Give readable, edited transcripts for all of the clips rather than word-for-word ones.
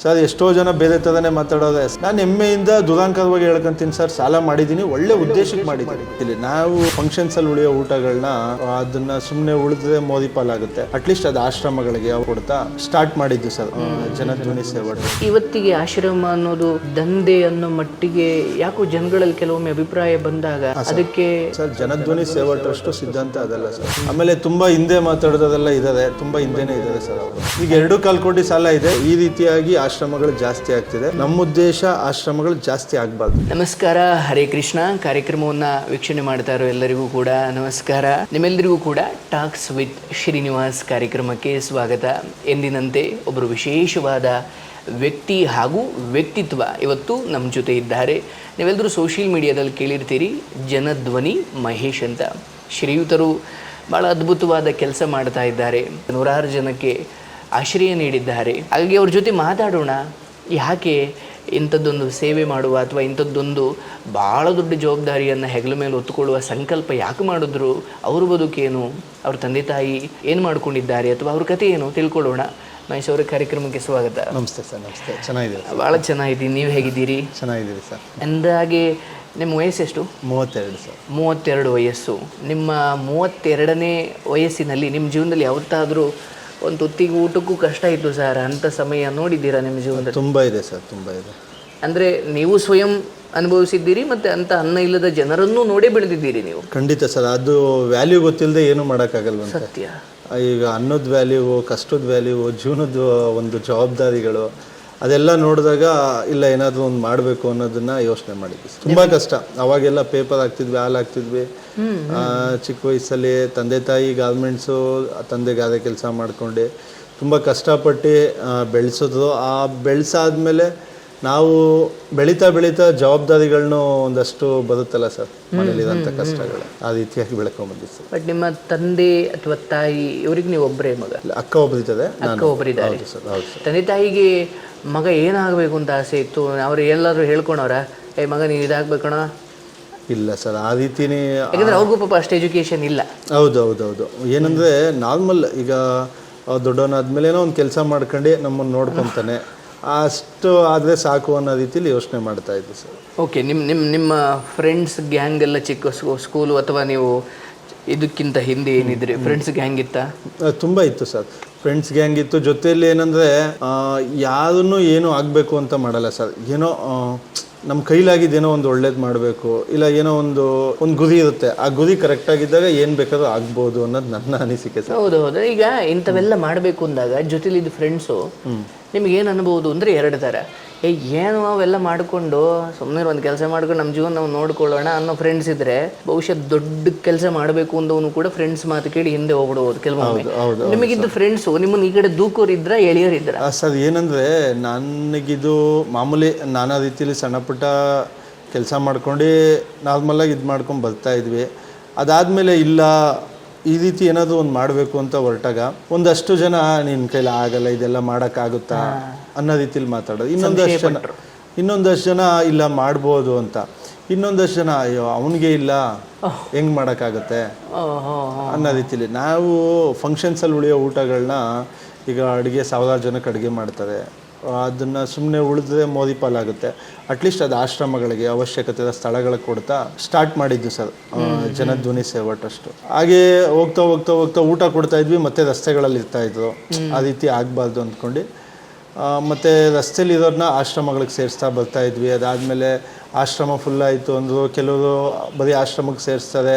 Sir ಎಷ್ಟೋ ಜನ ಬೇರೆ ಥರನೇ ಮಾತಾಡೋದೆ. ನಾನು ಹೆಮ್ಮೆಯಿಂದ ದುರಾಂಕರವಾಗಿ ಹೇಳ್ಕೊಂತೀನಿ ಸರ್, ಸಾಲ ಮಾಡಿದ್ದೀನಿ, ಒಳ್ಳೆ ಉದ್ದೇಶಕ್ಕೆ ಮಾಡಿದ್ದೀನಿ. ಇಲ್ಲಿ ನಾವು ಫಂಕ್ಷನ್ಸಲ್ಲಿ ಉಳಿಯೋ ಊಟಗಳನ್ನ ಅದನ್ನ ಸುಮ್ಮನೆ ಉಳಿದ್ರೆ ಮೋದಿ ಪಾಲಾಗುತ್ತೆ, ಅಟ್ಲೀಸ್ಟ್ ಅದು ಆಶ್ರಮಗಳಿಗೆ ಕೊಡ್ತಾ ಸ್ಟಾರ್ಟ್ ಮಾಡಿದ್ದು ಸರ್ ಜನಧ್ವನಿ ಸೇವೆ. ಇವತ್ತಿಗೆ ಆಶ್ರಮ ಅನ್ನೋದು ದಂಧೆ ಅನ್ನೋ ಮಟ್ಟಿಗೆ ಯಾಕೋ ಜನಗಳಲ್ಲಿ ಕೆಲವೊಮ್ಮೆ ಅಭಿಪ್ರಾಯ ಬಂದಾಗ ಅದಕ್ಕೆ ಸರ್ ಜನಧ್ವನಿ ಸೇವಾ ಟ್ರಸ್ಟ್ ಸಿದ್ಧಾಂತ ಅದಲ್ಲ ಸರ್. ಆಮೇಲೆ ತುಂಬಾ ಹಿಂದೆ ಮಾತಾಡೋದೆಲ್ಲ ಇದಾರೆ, ತುಂಬಾ ಹಿಂದೆನೇ ಇದ್ದಾರೆ ಸರ್ ಅವರು. ಈಗ 2 ಕೋಟಿ ಸಾಲ ಇದೆ. ಈ ರೀತಿಯಾಗಿ ಆಶ್ರಮಗಳು ಜಾಸ್ತಿ ಆಗ್ತಿದೆ. ನಮ್ಮ ಉದ್ದೇಶ ಆಶ್ರಮಗಳು ಜಾಸ್ತಿ ಆಗಬಾರ್ದು. ನಮಸ್ಕಾರ, ಹರೇ ಕೃಷ್ಣ. ಕಾರ್ಯಕ್ರಮವನ್ನ ವೀಕ್ಷಣೆ ಮಾಡ್ತಾ ಇರೋ ಎಲ್ಲರಿಗೂ ಕೂಡ ನಮಸ್ಕಾರ. ನಿಮ್ಮೆಲ್ಲರಿಗೂ ಕೂಡ ಟಾಕ್ಸ್ ವಿತ್ ಶ್ರೀನಿವಾಸ್ ಕಾರ್ಯಕ್ರಮಕ್ಕೆ ಸ್ವಾಗತ. ಎಂದಿನಂತೆ ಒಬ್ಬರು ವಿಶೇಷವಾದ ವ್ಯಕ್ತಿ ಹಾಗೂ ವ್ಯಕ್ತಿತ್ವ ಇವತ್ತು ನಮ್ಮ ಜೊತೆ ಇದ್ದಾರೆ. ನೀವೆಲ್ಲರೂ ಸೋಷಿಯಲ್ ಮೀಡಿಯಾದಲ್ಲಿ ಕೇಳಿರ್ತೀರಿ, ಜನಧ್ವನಿ ಮಹೇಶ್ ಅಂತ. ಶ್ರೀಯುತರು ಭಾಳ ಅದ್ಭುತವಾದ ಕೆಲಸ ಮಾಡ್ತಾ ಇದ್ದಾರೆ, ನೂರಾರು ಜನಕ್ಕೆ ಆಶ್ರಯ ನೀಡಿದ್ದಾರೆ. ಹಾಗಾಗಿ ಅವ್ರ ಜೊತೆ ಮಾತಾಡೋಣ. ಯಾಕೆ ಇಂಥದ್ದೊಂದು ಸೇವೆ ಮಾಡುವ ಅಥವಾ ಇಂಥದ್ದೊಂದು ಭಾಳ ದೊಡ್ಡ ಜವಾಬ್ದಾರಿಯನ್ನು ಹೆಗಲ ಮೇಲೆ ಹೊತ್ತುಕೊಳ್ಳುವ ಸಂಕಲ್ಪ ಯಾಕೆ ಮಾಡಿದ್ರು, ಅವ್ರ ಬದುಕೇನು, ಅವ್ರ ತಂದೆ ತಾಯಿ ಏನು ಮಾಡ್ಕೊಂಡಿದ್ದಾರೆ ಅಥವಾ ಅವ್ರ ಕಥೆ ಏನು ತಿಳ್ಕೊಳ್ಳೋಣ. ಮಹೇಶ್ ಅವರ ಕಾರ್ಯಕ್ರಮಕ್ಕೆ ಸ್ವಾಗತ. ನಮಸ್ತೆ ಸರ್. ನಮಸ್ತೆ. ಚೆನ್ನಾಗಿದೆ. ಭಾಳ ಚೆನ್ನಾಗಿದ್ದೀನಿ. ನೀವು ಹೇಗಿದ್ದೀರಿ? ಚೆನ್ನಾಗಿದ್ದೀರಿ ಸರ್. ಅಂದಾಗೆ ನಿಮ್ಮ ವಯಸ್ಸೆಷ್ಟು? 32 ಸರ್. 32 ವಯಸ್ಸು. ನಿಮ್ಮ 32ನೇ ವಯಸ್ಸಿನಲ್ಲಿ ನಿಮ್ಮ ಜೀವನದಲ್ಲಿ ಯಾವತ್ತಾದರೂ ಒಂದು ಹೊತ್ತಿಗೆ ಊಟಕ್ಕೂ ಕಷ್ಟ ಇತ್ತು ಸರ್, ಅಂಥ ಸಮಯ ನೋಡಿದ್ದೀರಾ ನಿಮ್ಮ ಜೀವನದಲ್ಲಿ? ತುಂಬ ಇದೆ ಸರ್, ತುಂಬ ಇದೆ. ಅಂದರೆ ನೀವು ಸ್ವಯಂ ಅನುಭವಿಸಿದ್ದೀರಿ ಮತ್ತು ಅಂಥ ಅನ್ನ ಇಲ್ಲದ ಜನರನ್ನು ನೋಡೇ ಬೆಳೆದಿದ್ದೀರಿ ನೀವು. ಖಂಡಿತ ಸರ್. ಅದು ವ್ಯಾಲ್ಯೂ ಗೊತ್ತಿಲ್ಲದೆ ಏನು ಮಾಡೋಕ್ಕಾಗಲ್ವ. ಸತ್ಯ. ಈಗ ಅನ್ನೋದು ವ್ಯಾಲ್ಯೂ, ಕಷ್ಟದ ವ್ಯಾಲ್ಯೂ, ಜೀವನದ ಒಂದು ಜವಾಬ್ದಾರಿಗಳು ಅದೆಲ್ಲ ನೋಡಿದಾಗ ಇಲ್ಲ ಏನಾದರೂ ಒಂದು ಮಾಡಬೇಕು ಅನ್ನೋದನ್ನ ಯೋಚನೆ ಮಾಡಿದ್ವಿ. ತುಂಬ ಕಷ್ಟ. ಅವಾಗೆಲ್ಲ ಪೇಪರ್ ಹಾಕ್ತಿದ್ವಿ, ಹಾಲು ಹಾಕ್ತಿದ್ವಿ. ಚಿಕ್ಕ ವಯಸ್ಸಲ್ಲಿ ತಂದೆ ತಾಯಿ ಗಾರ್ಮೆಂಟ್ಸು, ತಂದೆ ಗಾದೆ ಕೆಲಸ ಮಾಡ್ಕೊಂಡು ತುಂಬ ಕಷ್ಟಪಟ್ಟು ಬೆಳೆಸಿದ್ರು. ಆ ಬೆಳೆಸಾದ್ಮೇಲೆ ನಾವು ಬೆಳೀತಾ ಬೆಳೀತಾ ಜವಾಬ್ದಾರಿಗಳನ್ನೂ ಒಂದಷ್ಟು ಬರುತ್ತಲ್ಲ ಸರ್, ಮನೇಲಿರೋಂಥ ಕಷ್ಟಗಳು ಆ ರೀತಿಯಾಗಿ ಬೆಳ್ಕೊಂಡ್ಬಂದಿತ್ತು ಸರ್. ಬಟ್ ನಿಮ್ಮ ತಂದೆ ಅಥವಾ ತಾಯಿ ಇವರಿಗೆ ನೀವು ಒಬ್ಬರೇ ಮಗ? ಅಕ್ಕ ಒಬ್ಬರಿದ್ದಾರೆ. ಅಕ್ಕ ಒಬ್ಬರಿದ್ದಾರೆ. ಹೌದು ಸರ್. ಹೌದು ಸರ್. ತಂದೆ ತಾಯಿಗೆ ಮಗ ಏನಾಗಬೇಕು ಅಂತ ಆಸೆ ಇತ್ತು? ಅವ್ರು ಎಲ್ಲರೂ ಹೇಳ್ಕೊಳವ್ರ, ಏ ಮಗ ನೀನು ಇದಾಗಬೇಕಣ? ಇಲ್ಲ ಸರ್, ಆ ರೀತಿನೇ. ಯಾಕಂದ್ರೆ ಅವ್ರಿಗೂ ಪಾಪ ಅಷ್ಟು ಎಜುಕೇಷನ್ ಇಲ್ಲ. ಹೌದು ಹೌದು ಹೌದು. ಏನಂದರೆ ನಾರ್ಮಲ್ ಈಗ ದೊಡ್ಡವನಾದ್ಮೇಲೆ ಏನೋ ಒಂದು ಕೆಲಸ ಮಾಡ್ಕೊಂಡು ನಮ್ಮನ್ನು ನೋಡ್ಕೊತಾನೆ, ಅಷ್ಟು ಆದರೆ ಸಾಕು ಅನ್ನೋ ರೀತಿಲಿ ಯೋಚನೆ ಮಾಡ್ತಾ ಇದ್ದೆ ಸರ್. ಓಕೆ. ನಿಮ್ಮ ಫ್ರೆಂಡ್ಸ್ ಗ್ಯಾಂಗ್ ಎಲ್ಲ ಚಿಕ್ಕ ಸ್ಕೂಲು ಅಥವಾ ನೀವು ಇದಕ್ಕಿಂತ ಹಿಂದೆ ಏನಿದ್ರಿ ಫ್ರೆಂಡ್ಸ್ ಗ್ಯಾಂಗ್ ಇತ್ತಾ? ತುಂಬ ಇತ್ತು ಸರ್. ಫ್ರೆಂಡ್ಸ್ ಗ್ಯಾಂಗ್ ಇತ್ತು. ಜೊತೆಯಲ್ಲಿ ಏನಂದರೆ ಯಾರನ್ನೂ ಏನೂ ಆಗಬೇಕು ಅಂತ ಮಾಡಲ್ಲ ಸರ್. ಏನೋ ನಮ್ಮ ಕೈಲಾಗಿದ್ದೇನೋ ಒಂದು ಒಳ್ಳೇದು ಮಾಡಬೇಕು, ಇಲ್ಲ ಏನೋ ಒಂದು ಗುರಿ ಇರುತ್ತೆ. ಆ ಗುರಿ ಕರೆಕ್ಟಾಗಿದ್ದಾಗ ಏನು ಬೇಕಾದ್ರೂ ಆಗ್ಬೋದು ಅನ್ನೋದು ನನ್ನ ಅನಿಸಿಕೆ ಸರ್. ಹೌದು ಹೌದು. ಈಗ ಇಂಥವೆಲ್ಲ ಮಾಡಬೇಕು ಅಂದಾಗ ಜೊತೆಲಿದ್ದ ಫ್ರೆಂಡ್ಸು ನಿಮ್ಗೇನು ಅನ್ಬೋದು ಅಂದರೆ 2 ಥರ. ಏನು ಅವೆಲ್ಲ ಮಾಡಿಕೊಂಡು ಸುಮ್ಮನೆ ಒಂದು ಕೆಲಸ ಮಾಡ್ಕೊಂಡು ನಮ್ಮ ಜೀವನ ನಾವು ನೋಡ್ಕೊಳ್ಳೋಣ ಅನ್ನೋ ಫ್ರೆಂಡ್ಸ್ ಇದ್ದರೆ, ಬಹುಶಃ ದೊಡ್ಡ ಕೆಲಸ ಮಾಡಬೇಕು ಅಂದವನು ಕೂಡ ಫ್ರೆಂಡ್ಸ್ ಮಾತು ಕೇಳಿ ಹಿಂದೆ ಹೋಗ್ಬಿಡ್ಬೋದು ಕೆಲವೊಮ್ಮೆ. ನಿಮಗಿದ್ದು ಫ್ರೆಂಡ್ಸು ನಿಮ್ಮನ್ನು ಈ ಕಡೆ ದೂಕೋರಿದ್ರ ಎಳೆಯೋರಿದ್ರ? ಸರ್ ಏನಂದರೆ ನನಗಿದು ಮಾಮೂಲಿ ನಾನಾ ರೀತಿಯಲ್ಲಿ ಸಣ್ಣ ಪುಟ್ಟ ಕೆಲಸ ಮಾಡ್ಕೊಂಡು ನಾರ್ಮಲಾಗಿ ಇದು ಮಾಡ್ಕೊಂಡು ಬರ್ತಾ ಇದ್ವಿ. ಅದಾದಮೇಲೆ ಇಲ್ಲ ಈ ರೀತಿ ಏನಾದರೂ ಒಂದು ಮಾಡಬೇಕು ಅಂತ ಹೊರಟಾಗ ಒಂದಷ್ಟು ಜನ ನಿನ್ನ ಕೈಲಿ ಆಗಲ್ಲ, ಇದೆಲ್ಲ ಮಾಡೋಕ್ಕಾಗುತ್ತಾ ಅನ್ನೋ ರೀತಿಲಿ ಮಾತಾಡೋದು. ಇನ್ನೊಂದಷ್ಟು ಜನ ಇಲ್ಲ ಮಾಡ್ಬೋದು ಅಂತ. ಇನ್ನೊಂದಷ್ಟು ಜನ ಅಯ್ಯೋ ಅವನಿಗೆ ಇಲ್ಲ, ಹೆಂಗೆ ಮಾಡೋಕ್ಕಾಗುತ್ತೆ ಅನ್ನೋ ರೀತಿಲಿ. ನಾವು ಫಂಕ್ಷನ್ಸಲ್ಲಿ ಉಳಿಯೋ ಊಟಗಳನ್ನ ಈಗ ಅಡುಗೆ 1000 ಜನಕ್ಕೆ ಅಡುಗೆ ಮಾಡ್ತಾರೆ, ಅದನ್ನು ಸುಮ್ಮನೆ ಉಳಿದ್ರೆ ಮೋದಿ ಪಾಲಾಗುತ್ತೆ, ಅಟ್ಲೀಸ್ಟ್ ಅದು ಆಶ್ರಮಗಳಿಗೆ ಅವಶ್ಯಕತೆ ಇರೋ ಸ್ಥಳಗಳಿಗೆ ಕೊಡ್ತಾ ಸ್ಟಾರ್ಟ್ ಮಾಡಿದ್ದು ಸರ್ ಜನಧ್ವನಿ ಸೇವಾ ಟ್ರಸ್ಟ್. ಹಾಗೆ ಹೋಗ್ತಾ ಹೋಗ್ತಾ ಹೋಗ್ತಾ ಊಟ ಕೊಡ್ತಾ ಇದ್ವಿ, ಮತ್ತು ರಸ್ತೆಗಳಲ್ಲಿ ಇರ್ತಾಯಿದ್ರು. ಆ ರೀತಿ ಆಗಬಾರ್ದು ಅಂದ್ಕೊಂಡು ಮತ್ತು ರಸ್ತೆಯಲ್ಲಿ ಇರೋರನ್ನ ಆಶ್ರಮಗಳಿಗೆ ಸೇರಿಸ್ತಾ ಬರ್ತಾ ಇದ್ವಿ. ಅದಾದಮೇಲೆ ಆಶ್ರಮ ಫುಲ್ಲಾಯಿತು ಅಂದರು. ಕೆಲವರು ಬರೀ ಆಶ್ರಮಕ್ಕೆ ಸೇರಿಸ್ತಾರೆ,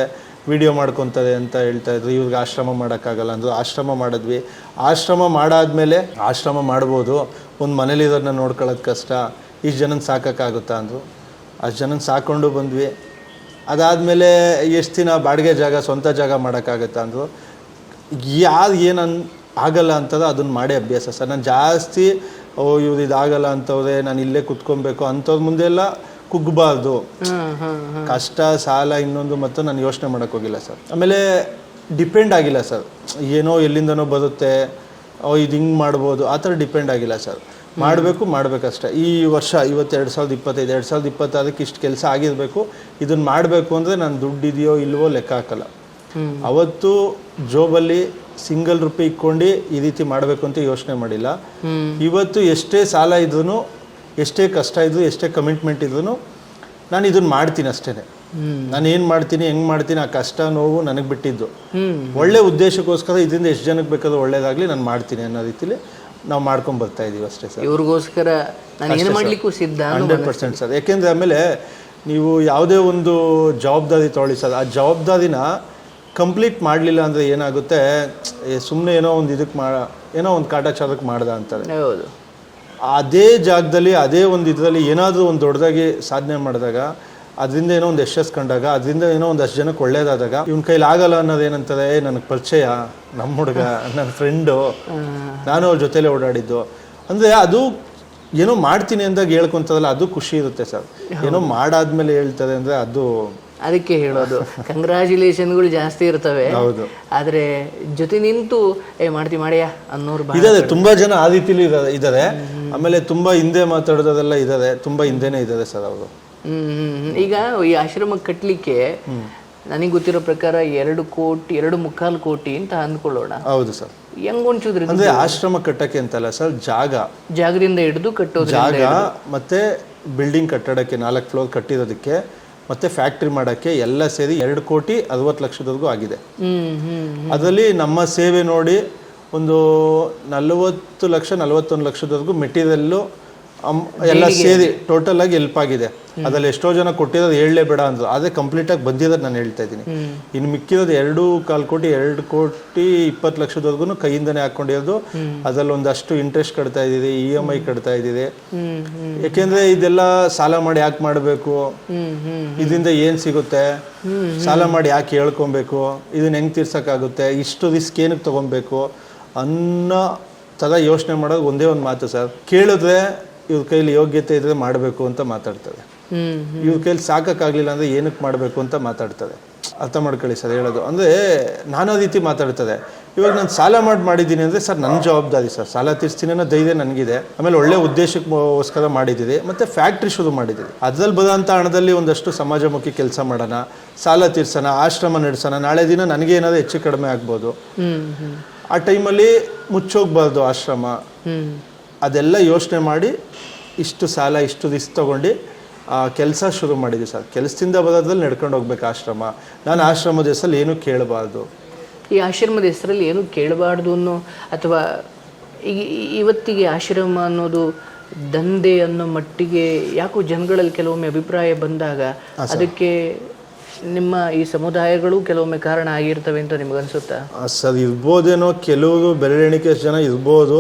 ವಿಡಿಯೋ ಮಾಡ್ಕೊತಾರೆ ಅಂತ ಹೇಳ್ತಾಯಿದ್ರು. ಇವ್ರಿಗೆ ಆಶ್ರಮ ಮಾಡೋಕ್ಕಾಗಲ್ಲ ಅಂದರು. ಆಶ್ರಮ ಮಾಡಿದ್ವಿ. ಆಶ್ರಮ ಮಾಡಾದ್ಮೇಲೆ ಆಶ್ರಮ ಮಾಡ್ಬೋದು, ಒಂದು ಮನೇಲಿರೋದನ್ನ ನೋಡ್ಕೊಳ್ಳೋದು ಕಷ್ಟ, ಇಷ್ಟು ಜನನ ಸಾಕೋಕ್ಕಾಗುತ್ತಾ ಅಂದರು. ಅಷ್ಟು ಜನನ ಸಾಕೊಂಡು ಬಂದ್ವಿ. ಅದಾದಮೇಲೆ ಎಷ್ಟು ದಿನ ಬಾಡಿಗೆ ಜಾಗ, ಸ್ವಂತ ಜಾಗ ಮಾಡೋಕ್ಕಾಗುತ್ತಾ ಅಂದರು. ಯಾರು ಏನು ಆಗಲ್ಲ ಅಂತದ ಅದನ್ನು ಮಾಡೇ ಅಭ್ಯಾಸ ಸರ್. ನಾನು ಜಾಸ್ತಿ ಇವ್ರು ಇದಾಗಲ್ಲ ಅಂತವ್ರೆ, ನಾನು ಇಲ್ಲೇ ಕುತ್ಕೊಬೇಕು ಅಂಥವ್ರ ಮುಂದೆ ಎಲ್ಲ ಕುಗ್ಗಬಾರ್ದು. ಕಷ್ಟ, ಸಾಲ, ಇನ್ನೊಂದು ಮತ್ತು ನಾನು ಯೋಚನೆ ಮಾಡೋಕ್ಕೆ ಹೋಗಿಲ್ಲ ಸರ್. ಆಮೇಲೆ ಡಿಪೆಂಡ್ ಆಗಿಲ್ಲ ಸರ್. ಏನೋ ಎಲ್ಲಿಂದನೋ ಬರುತ್ತೆ, ಇದು ಹಿಂಗೆ ಮಾಡ್ಬೋದು ಆ ಥರ ಡಿಪೆಂಡ್ ಆಗಿಲ್ಲ ಸರ್. ಮಾಡಬೇಕಷ್ಟೇ. ಈ ವರ್ಷ ಇವತ್ತು 2025 2026ಕ್ಕೆ ಇಷ್ಟು ಕೆಲಸ ಆಗಿರಬೇಕು, ಇದನ್ನು ಮಾಡಬೇಕು ಅಂದರೆ ನಾನು ದುಡ್ಡಿದೆಯೋ ಇಲ್ವೋ ಲೆಕ್ಕ ಹಾಕಲ್ಲ. ಅವತ್ತು ಜೋಬಲ್ಲಿ ಸಿಂಗಲ್ ರುಪಿ ಇಟ್ಕೊಂಡು ಈ ರೀತಿ ಮಾಡಬೇಕು ಅಂತ ಯೋಚನೆ ಮಾಡಿಲ್ಲ. ಇವತ್ತು ಎಷ್ಟೇ ಸಾಲ ಇದ್ರೂ, ಎಷ್ಟೇ ಕಷ್ಟ ಇದ್ರೂ, ಎಷ್ಟೇ ಕಮಿಟ್ಮೆಂಟ್ ಇದ್ರೂ ನಾನು ಇದನ್ನು ಮಾಡ್ತೀನಿ ಅಷ್ಟೇ. ನಾನು ಏನು ಮಾಡ್ತೀನಿ, ಹೆಂಗೆ ಮಾಡ್ತೀನಿ, ಆ ಕಷ್ಟ ನೋವು ನನಗೆ ಬಿಟ್ಟಿದ್ದು. ಒಳ್ಳೆ ಉದ್ದೇಶಕ್ಕೋಸ್ಕರ ಇದರಿಂದ ಎಷ್ಟು ಜನಕ್ಕೆ ಬೇಕಾದ್ರೂ ಒಳ್ಳೇದಾಗಲಿ ನಾನು ಮಾಡ್ತೀನಿ ಅನ್ನೋ ರೀತಿಲಿ ನಾವು ಮಾಡ್ಕೊಂಡು ಬರ್ತಾ ಇದ್ದೀವಿ ಅಷ್ಟೇ ಸರ್. ಇವ್ರಿಗೋಸ್ಕರ ನಾನು ಏನು ಮಾಡಲಿಕ್ಕೂ ಸಿದ್ಧ 100% ಸರ್. ಯಾಕೆಂದರೆ ಆಮೇಲೆ ನೀವು ಯಾವುದೇ ಒಂದು ಜವಾಬ್ದಾರಿ ತೊಗೊಳ್ಳಿ ಸರ್, ಆ ಜವಾಬ್ದಾರಿನ ಕಂಪ್ಲೀಟ್ ಮಾಡಲಿಲ್ಲ ಅಂದರೆ ಏನಾಗುತ್ತೆ, ಸುಮ್ಮನೆ ಏನೋ ಒಂದು ಇದಕ್ಕೆ ಏನೋ ಒಂದು ಕಾಟಾಚಾರಕ್ಕೆ ಮಾಡ್ದ ಅಂತಾರೆ. ಹೌದು. ಅದೇ ಜಾಗದಲ್ಲಿ ಅದೇ ಒಂದು ಇದರಲ್ಲಿ ಏನಾದರೂ ಒಂದು ದೊಡ್ಡದಾಗಿ ಸಾಧನೆ ಮಾಡಿದಾಗ, ಅದರಿಂದ ಏನೋ ಒಂದು ಯಶಸ್ಸು ಕಂಡಾಗ, ಅದರಿಂದ ಏನೋ ಒಂದು ಅಷ್ಟು ಜನಕ್ಕೆ ಒಳ್ಳೇದಾದಾಗ ಇವನ ಕೈಲಿ ಆಗಲ್ಲ ಅನ್ನೋದು ಏನಂತಾರೆ, ನನಗೆ ಪರಿಚಯ, ನಮ್ಮ ಹುಡುಗ, ನನ್ನ ಫ್ರೆಂಡು, ನಾನು ಅವ್ರ ಜೊತೆಲೇ ಓಡಾಡಿದ್ದು ಅಂದರೆ ಅದು ಏನೋ ಮಾಡ್ತೀನಿ ಅಂದಾಗ ಹೇಳ್ಕೊತದಲ್ಲ, ಅದು ಖುಷಿ ಇರುತ್ತೆ ಸರ್. ಏನೋ ಮಾಡಾದ್ಮೇಲೆ ಹೇಳ್ತಾರೆ ಅಂದರೆ ಅದು ಅದಕ್ಕೆ ಹೇಳೋದು ಕಂಗ್ರ್ಯಾಚುಲೇಷನ್ಗಳು ಜಾಸ್ತಿ ಇರ್ತವೆ. ಹೌದು. ಆದರೆ ಜೊತೆ ನಿಂತು ಮಾಡ್ತಿ ಮಾಡ್ಯಾ ಅನ್ನೋರು ಇದ್ದಾರೆ, ತುಂಬ ಜನ ಆ ರೀತಿಲಿ ಇದ್ದಾರೆ. ಆಮೇಲೆ ತುಂಬ ಹಿಂದೆ ಮಾತಾಡೋದೆಲ್ಲ ಇದ್ದಾರೆ, ತುಂಬ ಹಿಂದೆನೇ ಇದ್ದಾರೆ ಸರ್ ಅವರು. ಈಗ ಈ ಆಶ್ರಮ ಕಟ್ಟಲಿಕ್ಕೆ ನನಗೆ ಗೊತ್ತಿರೋ ಪ್ರಕಾರ 2.25 ಕೋಟಿ ಅಂತ ಅಂದ್ಕೊಳ್ಳೋಣ. ಹೌದು ಸರ್. ಹೆಂಗ್ ಒಂಚೂದ್ರಿ ಅಂದ್ರೆ ಆಶ್ರಮ ಕಟ್ಟಕ್ಕೆ ಅಂತಲ್ಲ ಸರ್, ಜಾಗದಿಂದ ಹಿಡಿದು ಕಟ್ಟೋದು, ಜಾಗ ಮತ್ತೆ ಬಿಲ್ಡಿಂಗ್ ಕಟ್ಟಡಕ್ಕೆ 4 ಫ್ಲೋರ್ ಕಟ್ಟಿರೋದಕ್ಕೆ ಮತ್ತೆ ಫ್ಯಾಕ್ಟ್ರಿ ಮಾಡೋಕ್ಕೆ ಎಲ್ಲ ಸೇರಿ 2,60,00,000 ಆಗಿದೆ. ಅದರಲ್ಲಿ ನಮ್ಮ ಸೇವೆ ನೋಡಿ ಒಂದು 40 ಲಕ್ಷ 41 ಲಕ್ಷದವರೆಗೂ ಮೆಟೀರಿಯಲ್ಲು ಎಲ್ಲ ಸೇರಿ ಟೋಟಲ್ ಆಗಿ ಹೆಲ್ಪ್ ಆಗಿದೆ. ಅದ್ರಲ್ಲಿ ಎಷ್ಟೋ ಜನ ಕೊಟ್ಟಿರೋದು ಹೇಳಲೇಬೇಡ ಅಂದ್ರು, ಅದೇ ಕಂಪ್ಲೀಟಾಗಿ ಬಂದಿರೋದು ನಾನು ಹೇಳ್ತಾ ಇದ್ದೀನಿ. ಇನ್ನು ಮಿಕ್ಕಿರೋದು 2.25 ಕೋಟಿ 2,20,00,000 ಕೈಯಿಂದನೇ ಹಾಕೊಂಡಿರೋದು. ಅದ್ರಲ್ಲಿ ಒಂದಷ್ಟು ಇಂಟ್ರೆಸ್ಟ್ ಕಟ್ತಾ ಇದ್ದೀರಿ, EMI ಕಟ್ತಾ ಇದ್ದೀರಿ. ಯಾಕೆಂದ್ರೆ ಇದೆಲ್ಲ ಸಾಲ ಮಾಡಿ ಯಾಕೆ ಮಾಡಬೇಕು, ಇದರಿಂದ ಏನು ಸಿಗುತ್ತೆ, ಸಾಲ ಮಾಡಿ ಯಾಕೆ ಹೇಳ್ಕೊಬೇಕು, ಇದನ್ನ ಹೆಂಗೆ ತೀರ್ಸೋಕ್ಕಾಗುತ್ತೆ, ಇಷ್ಟು ರಿಸ್ಕ್ ಏನಕ್ಕೆ ತೊಗೊಬೇಕು ಅನ್ನೋ ಥರ ಯೋಚನೆ ಮಾಡೋದು ಒಂದೇ ಒಂದು ಮಾತು ಸರ್. ಕೇಳಿದ್ರೆ ಇವ್ರ ಕೈಲಿ ಯೋಗ್ಯತೆ ಇದ್ರೆ ಮಾಡಬೇಕು ಅಂತ ಮಾತಾಡ್ತಾರೆ, ಇವ್ರ ಕೈಲಿ ಸಾಕಾಗಲಿಲ್ಲ ಅಂದರೆ ಏನಕ್ಕೆ ಮಾಡಬೇಕು ಅಂತ ಮಾತಾಡ್ತಾರೆ. ಅರ್ಥ ಮಾಡ್ಕೊಳ್ಳಿ ಸರ್ ಹೇಳೋದು. ಅಂದರೆ ನಾನಾ ರೀತಿ ಮಾತಾಡ್ತದೆ. ಇವಾಗ ನಾನು ಸಾಲ ಮಾಡಿದ್ದೀನಿ ಅಂದರೆ ಸರ್ ನನ್ನ ಜವಾಬ್ದಾರಿ ಸರ್, ಸಾಲ ತೀರಿಸ್ತೀನಿ ಅನ್ನೋ ಧೈರ್ಯ ನನಗಿದೆ. ಆಮೇಲೆ ಒಳ್ಳೆ ಉದ್ದೇಶಕ್ಕೋಸ್ಕರ ಮಾಡಿದ್ದೀರಿ, ಮತ್ತು ಫ್ಯಾಕ್ಟ್ರಿ ಶುರು ಮಾಡಿದ್ದೀರಿ. ಅದ್ರಲ್ಲಿ ಬರೋಂಥ ಹಣದಲ್ಲಿ ಒಂದಷ್ಟು ಸಮಾಜಮುಖಿ ಕೆಲಸ ಮಾಡೋಣ, ಸಾಲ ತೀರ್ಸೋಣ, ಆಶ್ರಮ ನಡೆಸೋಣ. ನಾಳೆ ದಿನ ನನಗೆ ಏನಾದರೂ ಹೆಚ್ಚು ಕಡಿಮೆ ಆಗ್ಬೋದು. ಆ ಟೈಮಲ್ಲಿ ಮುಚ್ಚೋಗ್ಬಾರ್ದು ಆಶ್ರಮ. ಅದೆಲ್ಲ ಯೋಚನೆ ಮಾಡಿ ಇಷ್ಟು ಸಾಲ ಇಷ್ಟು ರಿಸ್ಕ್ ತೊಗೊಂಡು ಕೆಲಸ ಶುರು ಮಾಡಿದ್ವಿ ಸರ್. ಕೆಲಸದಿಂದ ಬರೋದ್ರಲ್ಲಿ ನಡ್ಕೊಂಡು ಹೋಗ್ಬೇಕು ಆಶ್ರಮ. ನಾನು ಆಶ್ರಮದ ಹೆಸರಲ್ಲಿ ಏನೂ ಕೇಳಬಾರ್ದು. ಈ ಆಶ್ರಮದ ಹೆಸರಲ್ಲಿ ಏನೂ ಕೇಳಬಾರ್ದು ಅನ್ನೋ, ಅಥವಾ ಇವತ್ತಿಗೆ ಆಶ್ರಮ ಅನ್ನೋದು ದಂಧೆ ಅನ್ನೋ ಮಟ್ಟಿಗೆ ಯಾಕೋ ಜನಗಳಲ್ಲಿ ಕೆಲವೊಮ್ಮೆ ಅಭಿಪ್ರಾಯ ಬಂದಾಗ ಅದಕ್ಕೆ ನಿಮ್ಮ ಈ ಸಮುದಾಯಗಳು ಕೆಲವೊಮ್ಮೆ ಕಾರಣ ಆಗಿರ್ತವೆ ಅಂತ ನಿಮಗನ್ಸುತ್ತಾ ಸರ್? ಇರ್ಬೋದೇನೋ, ಕೆಲವರು ಬೆರಳೆಣಿಕೆ ಜನ ಇರ್ಬೋದು.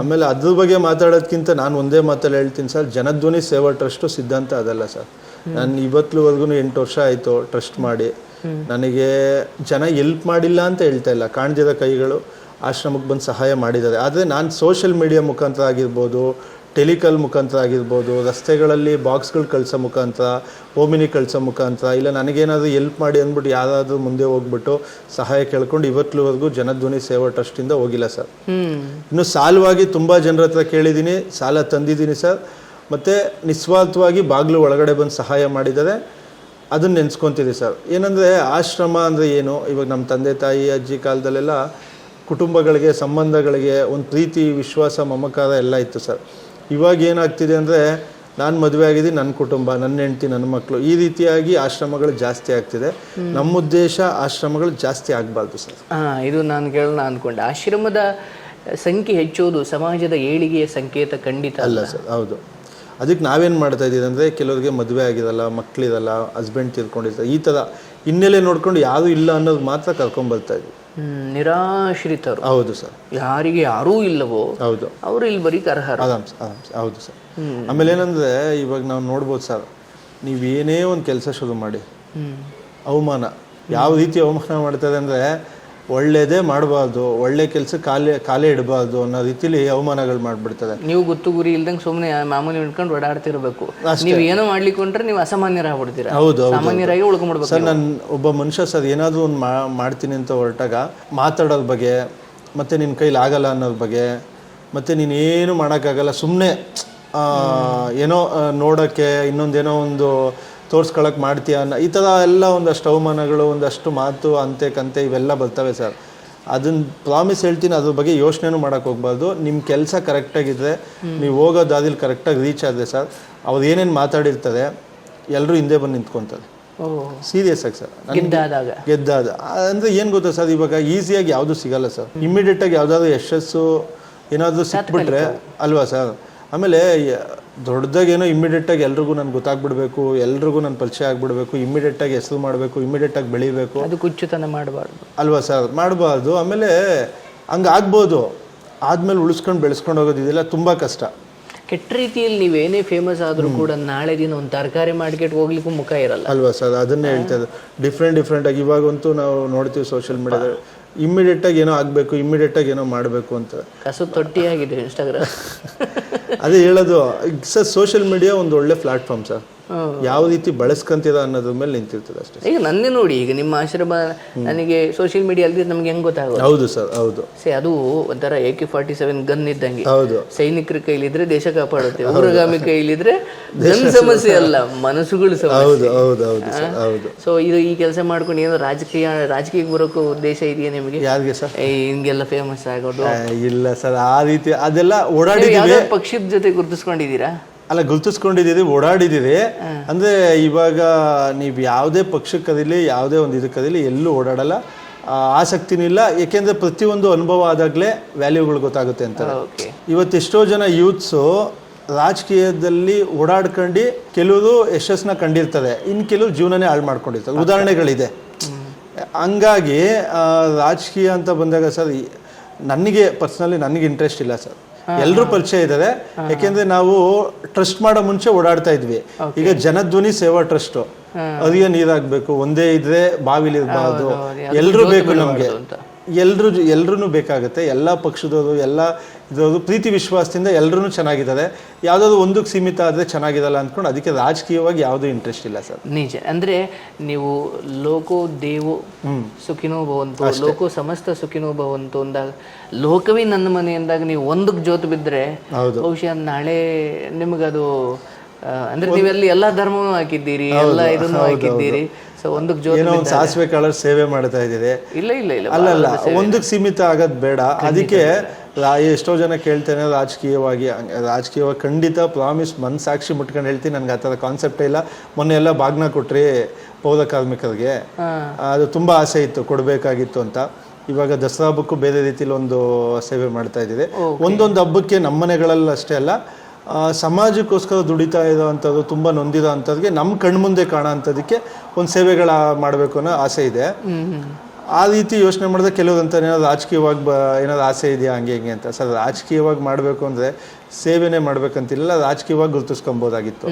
ಆಮೇಲೆ ಅದ್ರ ಬಗ್ಗೆ ಮಾತಾಡೋದಕ್ಕಿಂತ ನಾನು ಒಂದೇ ಮಾತಲ್ಲಿ ಹೇಳ್ತೀನಿ ಸರ್, ಜನಧ್ವನಿ ಸೇವಾ ಟ್ರಸ್ಟು ಸಿದ್ಧಾಂತ ಅದಲ್ಲ ಸರ್. ನಾನು ಇವತ್ತುವರೆಗೂ 8 ವರ್ಷ ಆಯಿತು ಟ್ರಸ್ಟ್ ಮಾಡಿ. ನನಗೆ ಜನ ಎಲ್ಪ್ ಮಾಡಿಲ್ಲ ಅಂತ ಹೇಳ್ತಾ ಇಲ್ಲ, ಕಾಣ್ದಿರೋ ಕೈಗಳು ಆಶ್ರಮಕ್ಕೆ ಬಂದು ಸಹಾಯ ಮಾಡಿದ್ದಾರೆ. ಆದರೆ ನಾನು ಸೋಷಿಯಲ್ ಮೀಡಿಯಾ ಮುಖಾಂತರ ಆಗಿರ್ಬೋದು, ಟೆಲಿಕಾಲ್ ಮುಖಾಂತರ ಆಗಿರ್ಬೋದು, ರಸ್ತೆಗಳಲ್ಲಿ ಬಾಕ್ಸ್ಗಳು ಕಳಿಸೋ ಮುಖಾಂತರ, ಓಮಿನಿ ಕಳಿಸೋ ಮುಖಾಂತರ, ಇಲ್ಲ ನನಗೇನಾದರೂ ಎಲ್ಪ್ ಮಾಡಿ ಅಂದ್ಬಿಟ್ಟು ಯಾರಾದರೂ ಮುಂದೆ ಹೋಗ್ಬಿಟ್ಟು ಸಹಾಯ ಕೇಳ್ಕೊಂಡು ಇವತ್ತುವರೆಗೂ ಜನಧ್ವನಿ ಸೇವಾ ಟ್ರಸ್ಟಿಂದ ಹೋಗಿಲ್ಲ ಸರ್. ಇನ್ನು ಸಾಲವಾಗಿ ತುಂಬ ಜನರ ಹತ್ರ ಕೇಳಿದ್ದೀನಿ, ಸಾಲ ತಂದಿದ್ದೀನಿ ಸರ್. ಮತ್ತು ನಿಸ್ವಾರ್ಥವಾಗಿ ಬಾಗಿಲು ಒಳಗಡೆ ಬಂದು ಸಹಾಯ ಮಾಡಿದ್ದಾರೆ, ಅದನ್ನು ನೆನೆಸ್ಕೊತೀವಿ ಸರ್. ಏನಂದರೆ ಆಶ್ರಮ ಅಂದರೆ ಏನು, ಇವಾಗ ನಮ್ಮ ತಂದೆ ತಾಯಿ ಅಜ್ಜಿ ಕಾಲದಲ್ಲೆಲ್ಲ ಕುಟುಂಬಗಳಿಗೆ, ಸಂಬಂಧಗಳಿಗೆ ಒಂದು ಪ್ರೀತಿ, ವಿಶ್ವಾಸ, ಮಮಕಾರ ಎಲ್ಲ ಇತ್ತು ಸರ್. ಇವಾಗ ಏನಾಗ್ತಿದೆ ಅಂದರೆ ನಾನು ಮದುವೆ ಆಗಿದ್ದೀನಿ, ನನ್ನ ಕುಟುಂಬ, ನನ್ನ ಹೆಂಡತಿ, ನನ್ನ ಮಕ್ಕಳು, ಈ ರೀತಿಯಾಗಿ ಆಶ್ರಮಗಳು ಜಾಸ್ತಿ ಆಗ್ತಿದೆ. ನಮ್ಮ ಉದ್ದೇಶ ಆಶ್ರಮಗಳು ಜಾಸ್ತಿ ಆಗಬಾರ್ದು ಸರ್. ಇದು ನಾನು ಕೇಳೋಣ ಅಂದ್ಕೊಂಡೆ. ಆಶ್ರಮದ ಸಂಖ್ಯೆ ಹೆಚ್ಚೋದು ಸಮಾಜದ ಏಳಿಗೆಯ ಸಂಕೇತ ಖಂಡಿತ ಅಲ್ಲ ಸರ್. ಹೌದು. ಅದಕ್ಕೆ ನಾವೇನು ಮಾಡ್ತಾ ಇದ್ದೀವಿ ಅಂದರೆ, ಕೆಲವರಿಗೆ ಮದುವೆ ಆಗಿರಲ್ಲ, ಮಕ್ಕಳಿರಲ್ಲ, ಹಸ್ಬೆಂಡ್ ತೀರ್ಕೊಂಡಿರ್ತಾರೆ, ಈ ಥರ ಹಿನ್ನೆಲೆ ನೋಡ್ಕೊಂಡು ಯಾರೂ ಇಲ್ಲ ಅನ್ನೋದು ಮಾತ್ರ ಕರ್ಕೊಂಡ್ಬರ್ತಾ ಇದ್ವಿ. ನಿರಾಶ್ರಿತರು. ಹೌದು ಸರ್. ಯಾರಿಗೆ ಯಾರೂ ಇಲ್ಲವೋ ಹೌದು, ಅವರು ಇಲ್ಲಿ ಬರೀ ಅರ್ಹರು. ಹೌದು ಸರ್. ಆಮೇಲೆ ಏನಂದರೆ, ಇವಾಗ ನಾವು ನೋಡ್ಬೋದು ಸರ್, ನೀವೇನೇ ಒಂದು ಕೆಲಸ ಶುರು ಮಾಡಿ, ಅವಮಾನ ಯಾವ ರೀತಿ ಅವಮಾನ ಮಾಡ್ತಾರೆ ಅಂದರೆ, ಒಳ್ಳೇದೇ ಮಾಡಬಾರ್ದು, ಒಳ್ಳೆ ಕೆಲಸ ಕಾಲೇ ಇಡಬಾರ್ದು ಅನ್ನೋ ರೀತಿಲಿ ಅವಮಾನಗಳು ಮಾಡಿಬಿಡ್ತಾರೆ. ನೀವು ಗೊತ್ತು ಗುರಿ ಇಲ್ದಂಗೆ ಸುಮ್ಮನೆ ಮಾಮೂಲಿ ಹಿಡ್ಕೊಂಡು ಓಡಾಡ್ತಿರ್ಬೇಕು. ನೀವು ಏನೋ ಮಾಡ್ಲಿಕ್ಕೆ ನೀವು ಅಸಾಮಾನ್ಯರಾಗ್ಬಿಡ್ತೀರಾ. ಹೌದು, ಸಾಮಾನ್ಯರಾಗಿ ಉಳ್ಕೊಂಡ್ಬಿಡ್ಬೇಕು ಸರ್. ನಾನು ಒಬ್ಬ ಮನುಷ್ಯ ಸರ್, ಏನಾದರೂ ಒಂದು ಮಾಡ್ತೀನಿ ಅಂತ ಹೊರಟಾಗ ಮಾತಾಡೋದ್ರ ಬಗ್ಗೆ, ಮತ್ತು ನಿನ್ನ ಕೈಲಿ ಆಗಲ್ಲ ಅನ್ನೋದ್ರ ಬಗ್ಗೆ, ಮತ್ತು ನೀನೇನು ಮಾಡೋಕ್ಕಾಗಲ್ಲ, ಸುಮ್ಮನೆ ಏನೋ ನೋಡೋಕ್ಕೆ, ಇನ್ನೊಂದೇನೋ ಒಂದು ತೋರ್ಸ್ಕೊಳಕ್ಕೆ ಮಾಡ್ತೀಯ ಅನ್ನೋ ಈ ಥರ ಎಲ್ಲ ಒಂದಷ್ಟು ಅವಮಾನಗಳು, ಒಂದಷ್ಟು ಮಾತು, ಅಂತೆ ಕಂತೆ ಇವೆಲ್ಲ ಬರ್ತವೆ ಸರ್. ಅದನ್ನ ಪ್ರಾಮಿಸ್ ಹೇಳ್ತೀನಿ, ಅದ್ರ ಬಗ್ಗೆ ಯೋಚನೆನೂ ಮಾಡೋಕೆ ಹೋಗ್ಬಾರ್ದು. ನಿಮ್ಮ ಕೆಲಸ ಕರೆಕ್ಟಾಗಿದ್ದರೆ, ನೀವು ಹೋಗೋ ದಾರಿಲಿ ಕರೆಕ್ಟಾಗಿ ರೀಚ್ ಆದರೆ ಸರ್, ಅವ್ರು ಏನೇನು ಮಾತಾಡಿರ್ತಾರೆ ಎಲ್ಲರೂ ಹಿಂದೆ ಬಂದು ನಿಂತ್ಕೊತಾರೆ. ಸೀರಿಯಸ್ ಆಗಿ ಸರ್, ಗೆದ್ದಾದ ಅಂದರೆ ಏನು ಗೊತ್ತಾ ಸರ್, ಇವಾಗ ಈಸಿಯಾಗಿ ಯಾವುದೂ ಸಿಗಲ್ಲ ಸರ್. ಇಮ್ಮಿಡಿಯೇಟಾಗಿ ಯಾವುದಾದ್ರು ಯಶಸ್ಸು ಏನಾದರೂ ಸಿಕ್ಬಿಟ್ರೆ ಅಲ್ವಾ ಸರ್. ಆಮೇಲೆ ದೊಡ್ಡದಾಗೇನೋ ಇಮ್ಮಿಡಿಯೇಟಾಗಿ ಎಲ್ರಿಗೂ ನನಗೆ ಗೊತ್ತಾಗ್ಬಿಡ್ಬೇಕು, ಎಲ್ರಿಗೂ ನಾನು ಪರಿಚಯ ಆಗಿಬಿಡ್ಬೇಕು, ಇಮ್ಮಿಡಿಯೇಟಾಗಿ ಹೆಸರು ಮಾಡಬೇಕು, ಇಮ್ಮಿಡಿಯೇಟಾಗಿ ಬೆಳಿಬೇಕು, ಅದು ಕುಚ್ಚುತನ ಮಾಡಬಾರ್ದು ಅಲ್ವಾ ಸರ್, ಮಾಡಬಾರ್ದು. ಆಮೇಲೆ ಹಂಗೆ ಆಗ್ಬೋದು, ಆದಮೇಲೆ ಉಳಿಸ್ಕೊಂಡು ಬೆಳೆಸ್ಕೊಂಡು ಹೋಗೋದಿದೆಯಲ್ಲ ತುಂಬ ಕಷ್ಟ. ಕೆಟ್ಟ ರೀತಿಯಲ್ಲಿ ನೀವೇನೇ ಫೇಮಸ್ ಆದರೂ ಕೂಡ ನಾಳೆ ದಿನ ಒಂದು ತರಕಾರಿ ಮಾರ್ಕೆಟ್ ಹೋಗ್ಲಿಕ್ಕೂ ಮುಖ ಇರಲ್ಲ ಅಲ್ವಾ ಸರ್. ಅದನ್ನೇ ಹೇಳ್ತಾ ಇದ್ದು, ಡಿಫ್ರೆಂಟಾಗಿ ಇವಾಗಂತೂ ನಾವು ನೋಡ್ತೀವಿ ಸೋಷಿಯಲ್ ಮೀಡಿಯಾದಲ್ಲಿ, ಇಮ್ಮಿಡಿಯೇಟಾಗಿ ಏನೋ ಆಗಬೇಕು, ಇಮ್ಮಿಡಿಯೇಟಾಗಿ ಏನೋ ಮಾಡಬೇಕು ಅಂತ ಕಸು ತೊಟ್ಟಿಯಾಗಿದೆ ಇನ್ಸ್ಟಾಗ್ರಾಮ್. ಅದೇ ಹೇಳೋದು ಸರ್, ಸೋಷಿಯಲ್ ಮೀಡಿಯಾ ಒಂದು ಒಳ್ಳೆ ಪ್ಲಾಟ್ಫಾರ್ಮ್ ಸರ್, ಯಾವ ರೀತಿ ಬಳಸ್ಕೊಂತೀರ ಅನ್ನೋದ್ರ ಮೇಲೆ ನಿಂತಿರ್ತದೆ ಅಷ್ಟೇ. ಈಗ ನನ್ನೇ ನೋಡಿ, ಈಗ ನಿಮ್ಮ ಆಶ್ರಮ ನನಗೆ ಸೋಷಿಯಲ್ ಮೀಡಿಯಾ ಅಲ್ದಿದ್ರೆ ನಮ್ಗೆ ಹೆಂಗ್ ಗೊತ್ತಾಗೋದು? ಹೌದು ಸರ್, ಹೌದು. ಅದು ಒಂಥರ AK-47 ಗನ್ ಇದ್ದಂಗೆ. ಹೌದು, ಸೈನಿಕರ ಕೈಲಿದ್ರೆ ದೇಶ ಕಾಪಾಡುತ್ತೆ, ಉಗ್ರಗಾಮಿ ಕೈಲಿದ್ರೆ ಗನ್ ಸಮಸ್ಯೆ ಅಲ್ಲ, ಮನಸ್ಸುಗಳು ಸಮಸ್ಯೆ. ಹೌದು. ಸೊ ಇದು ಈ ಕೆಲಸ ಮಾಡ್ಕೊಂಡು ಏನೋ ರಾಜಕೀಯಕ್ಕೆ ಬರೋಕ್ಕೂ ಉದ್ದೇಶ ಇದೆಯಾ ನಿಮಗೆ? ಯಾರಿಗೆ ಸರ್ ಹಿಂಗೆಲ್ಲ ಫೇಮಸ್ ಆಗೋದು? ಇಲ್ಲ ಸರ್, ಆ ರೀತಿ ಅದೆಲ್ಲ ಓಡಾಡಿದ್ದೀವಿ. ಪಕ್ಷದ ಜೊತೆ ಗುರುತಿಸ್ಕೊಂಡಿದ್ದೀರಾ? ಅಲ್ಲ, ಗುರುತಿಸ್ಕೊಂಡಿದ್ದೀರಿ, ಓಡಾಡಿದ್ದೀರಿ. ಅಂದರೆ ಇವಾಗ ನೀವು ಯಾವುದೇ ಪಕ್ಷಕ್ಕೆ ಕದೀಲಿ, ಯಾವುದೇ ಒಂದು ಇದಕ್ಕದಿಲಿ, ಎಲ್ಲೂ ಓಡಾಡಲ್ಲ, ಆಸಕ್ತಿನೂ ಇಲ್ಲ. ಏಕೆಂದರೆ ಪ್ರತಿಯೊಂದು ಅನುಭವ ಆದಾಗಲೇ ವ್ಯಾಲ್ಯೂಗಳು ಗೊತ್ತಾಗುತ್ತೆ ಅಂತಾರೆ. ಇವತ್ತು ಎಷ್ಟೋ ಜನ ಯೂತ್ಸು ರಾಜಕೀಯದಲ್ಲಿ ಓಡಾಡ್ಕೊಂಡು ಕೆಲವರು ಯಶಸ್ಸನ್ನ ಕಂಡಿರ್ತಾರೆ, ಇನ್ನು ಕೆಲವರು ಜೀವನನೇ ಹಾಳು ಮಾಡ್ಕೊಂಡಿರ್ತಾರೆ. ಉದಾಹರಣೆಗಳಿದೆ. ಹಂಗಾಗಿ ರಾಜಕೀಯ ಅಂತ ಬಂದಾಗ ಸರ್, ನನಗೆ ಪರ್ಸ್ನಲಿ ನನಗೆ ಇಂಟ್ರೆಸ್ಟ್ ಇಲ್ಲ ಸರ್. ಎಲ್ಲರೂ ಪರಿಚಯ ಇದ್ದಾರೆ, ಯಾಕೆಂದ್ರೆ ನಾವು ಟ್ರಸ್ಟ್ ಮಾಡೋ ಮುಂಚೆ ಓಡಾಡ್ತಾ ಇದ್ವಿ. ಈಗ ಜನಧ್ವನಿ ಸೇವಾ ಟ್ರಸ್ಟ್, ಅದಿಗೆ ನೀರಾಗಬೇಕು, ಒಂದೇ ಇದ್ರೆ ಬಾವಿಲಿ ಇರಬಾರ್ದು, ಎಲ್ಲರೂ ಬೇಕು ನಮಗೆ, ಎಲ್ರೂ ಬೇಕಾಗುತ್ತೆ. ಎಲ್ಲ ಪಕ್ಷದವರು, ಎಲ್ಲ ಇದರವರು ಪ್ರೀತಿ ವಿಶ್ವಾಸದಿಂದ ಎಲ್ಲರೂ ಚೆನ್ನಾಗಿದ್ದಾರೆ. ಯಾವುದಾದ್ರು ಒಂದಕ್ಕೆ ಸೀಮಿತ ಆದರೆ ಚೆನ್ನಾಗಿರಲ್ಲ ಅಂದ್ಕೊಂಡು ಅದಕ್ಕೆ ರಾಜಕೀಯವಾಗಿ ಯಾವುದೂ ಇಂಟ್ರೆಸ್ಟ್ ಇಲ್ಲ ಸರ್. ನಿಜ. ಅಂದರೆ ನೀವು ಲೋಕೋ ದೇವೋ ಸುಖಿನೋ ಭವಂತು, ಲೋಕೋ ಸಮಸ್ತ ಸುಖಿನೋ ಭವಂತು ಅಂದಾಗ, ಲೋಕವೇ ನನ್ನ ಮನೆ ಅಂದಾಗ ನೀವು ಒಂದಕ್ಕೆ ಜೋತು ಬಿದ್ದರೆ ಬಹುಶಃ ನಾಳೆ ನಿಮಗದು, ಅಂದ್ರೆ ನೀವೆಲ್ಲಿ ಎಲ್ಲಾ ಧರ್ಮವೂ ಹಾಕಿದ್ದೀರಿ, ಎಲ್ಲ ಇದನ್ನು ಹಾಕಿದ್ದೀರಿ. ಸೊ ಒಂದಕ್ಕೆ ಜೋತು ಏನೋ ಒಂದು ಸಾಸಿವೆ ಕಾಳಲ್ಲಿ ಸೇವೆ ಮಾಡ್ತಾ ಇದ್ದೀರಿ. ಇಲ್ಲ ಅಲ್ಲ, ಒಂದಕ್ಕೆ ಸೀಮಿತ ಆಗೋದು ಬೇಡ. ಅದಕ್ಕೆ ಎಷ್ಟೋ ಜನ ಕೇಳ್ತೇನೆ ರಾಜಕೀಯವಾಗಿ ಖಂಡಿತ ಪ್ರಾಮಿಸ್ ಮನಸಾಕ್ಷಿ ಮುಟ್ಕೊಂಡು ಹೇಳ್ತೀನಿ, ನನಗೆ ಆ ಥರ ಕಾನ್ಸೆಪ್ಟೇ ಇಲ್ಲ. ಮೊನ್ನೆ ಎಲ್ಲ ಬಾಗ್ನ ಕೊಟ್ರಿ ಪೌರ ಕಾರ್ಮಿಕರಿಗೆ, ಅದು ತುಂಬ ಆಸೆ ಇತ್ತು, ಕೊಡಬೇಕಾಗಿತ್ತು ಅಂತ. ಇವಾಗ ದಸರಾ ಹಬ್ಬಕ್ಕೂ ಬೇರೆ ರೀತಿಲಿ ಒಂದು ಸೇವೆ ಮಾಡ್ತಾ ಇದ್ದೀವಿ. ಒಂದೊಂದು ಹಬ್ಬಕ್ಕೆ ನಮ್ಮ ಮನೆಗಳಲ್ಲಿ ಅಷ್ಟೇ ಅಲ್ಲ, ಸಮಾಜಕ್ಕೋಸ್ಕರ ದುಡಿತಾ ಇರೋವಂಥದ್ದು, ತುಂಬ ನೊಂದಿರೋ ಅಂಥದ್ರಿಗೆ ನಮ್ಮ ಕಣ್ಮುಂದೆ ಕಾಣೋ ಅಂಥದಕ್ಕೆ ಒಂದು ಸೇವೆಗಳ ಮಾಡಬೇಕು ಅನ್ನೋ ಆಸೆ ಇದೆ. ಆ ರೀತಿ ಯೋಚನೆ ಮಾಡಿದ್ರೆ ಕೆಲವ್ರಂತ ಏನಾದ್ರು ರಾಜಕೀಯವಾಗಿ ಏನಾದ್ರು ಆಸೆ ಇದೆಯಾ ಹಂಗೆ ಹಿಂಗೆ ಅಂತ. ಸರ್, ರಾಜಕೀಯವಾಗಿ ಮಾಡಬೇಕು ಅಂದರೆ ಸೇವೆನೇ ಮಾಡ್ಬೇಕಂತಿಲ್ಲ, ರಾಜಕೀಯವಾಗಿ ಗುರುತಿಸ್ಕೊಬೋದಾಗಿತ್ತು.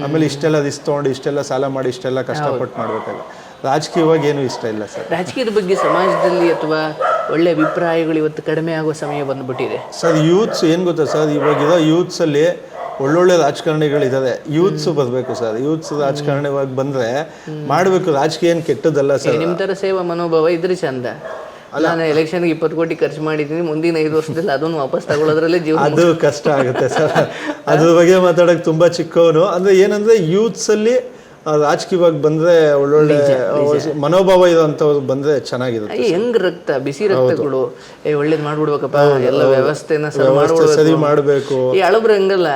ಆಮೇಲೆ ಇಷ್ಟೆಲ್ಲ ರಿಸ್ಕ್ ತೊಗೊಂಡು, ಇಷ್ಟೆಲ್ಲ ಸಾಲ ಮಾಡಿ, ಇಷ್ಟೆಲ್ಲ ಕಷ್ಟಪಟ್ಟು ಮಾಡಬೇಕಲ್ಲ. ರಾಜಕೀಯವಾಗಿ ಏನೂ ಇಷ್ಟ ಇಲ್ಲ ಸರ್. ರಾಜಕೀಯದ ಬಗ್ಗೆ ಸಮಾಜದಲ್ಲಿ ಅಥವಾ ಒಳ್ಳೆ ಅಭಿಪ್ರಾಯಗಳು ಇವತ್ತು ಕಡಿಮೆ ಆಗುವ ಸಮಯ ಬಂದ್ಬಿಟ್ಟಿದೆ ಸರ್. ಯೂತ್ಸ್ ಏನು ಗೊತ್ತಾ ಸರ್, ಇವಾಗಿರೋ ಯೂತ್ಸಲ್ಲಿ ಒಳ್ಳೊಳ್ಳೆ ರಾಜಕಾರಣಿಗಳಿದ್ದಾರೆ. ಯೂತ್ಸು ಬರಬೇಕು ಸರ್. ಯೂತ್ಸ್ ರಾಜಕಾರಣಿವಾಗಿ ಬಂದರೆ ಮಾಡಬೇಕು. ರಾಜಕೀಯ ಏನು ಕೆಟ್ಟದಲ್ಲ ಸರ್. ನಿಮ್ಮ ಥರ ಸೇವಾ ಮನೋಭಾವ ಇದ್ರೆ ಚಂದ. ನಾನು ಎಲೆಕ್ಷನ್ಗೆ 20 ಕೋಟಿ ಖರ್ಚು ಮಾಡಿದ್ದೀನಿ, ಮುಂದಿನ 5 ವರ್ಷದಲ್ಲಿ ಅದನ್ನು ವಾಪಸ್ ತಗೊಳ್ಳೋದ್ರಲ್ಲೇ ಜೀವನ, ಅದು ಕಷ್ಟ ಆಗುತ್ತೆ ಸರ್. ಅದ್ರ ಬಗ್ಗೆ ಮಾತಾಡೋಕೆ ತುಂಬ ಚಿಕ್ಕವನು. ಅಂದರೆ ಏನಂದರೆ ಯೂತ್ಸಲ್ಲಿ ರಾಜಕೀಯವಾಗಿ ಬಂದರೆ ಒಳ್ಳೊಳ್ಳೆ ಮನೋಭಾವ ಇರೋಂಥವ್ರು ಬಂದರೆ ಚೆನ್ನಾಗಿರುತ್ತೆ. ಹೆಂಗ್ ರಕ್ತ, ಬಿಸಿ ರಕ್ತಗಳು ಒಳ್ಳೇದು ಮಾಡ್ಬಿಡ್ಬೇಕಪ್ಪ, ಎಲ್ಲ ವ್ಯವಸ್ಥೆನ ಸರಿ ಮಾಡಬೇಕು. ಈ ಹಳಬ್ರು ಹಂಗಲ್ಲ,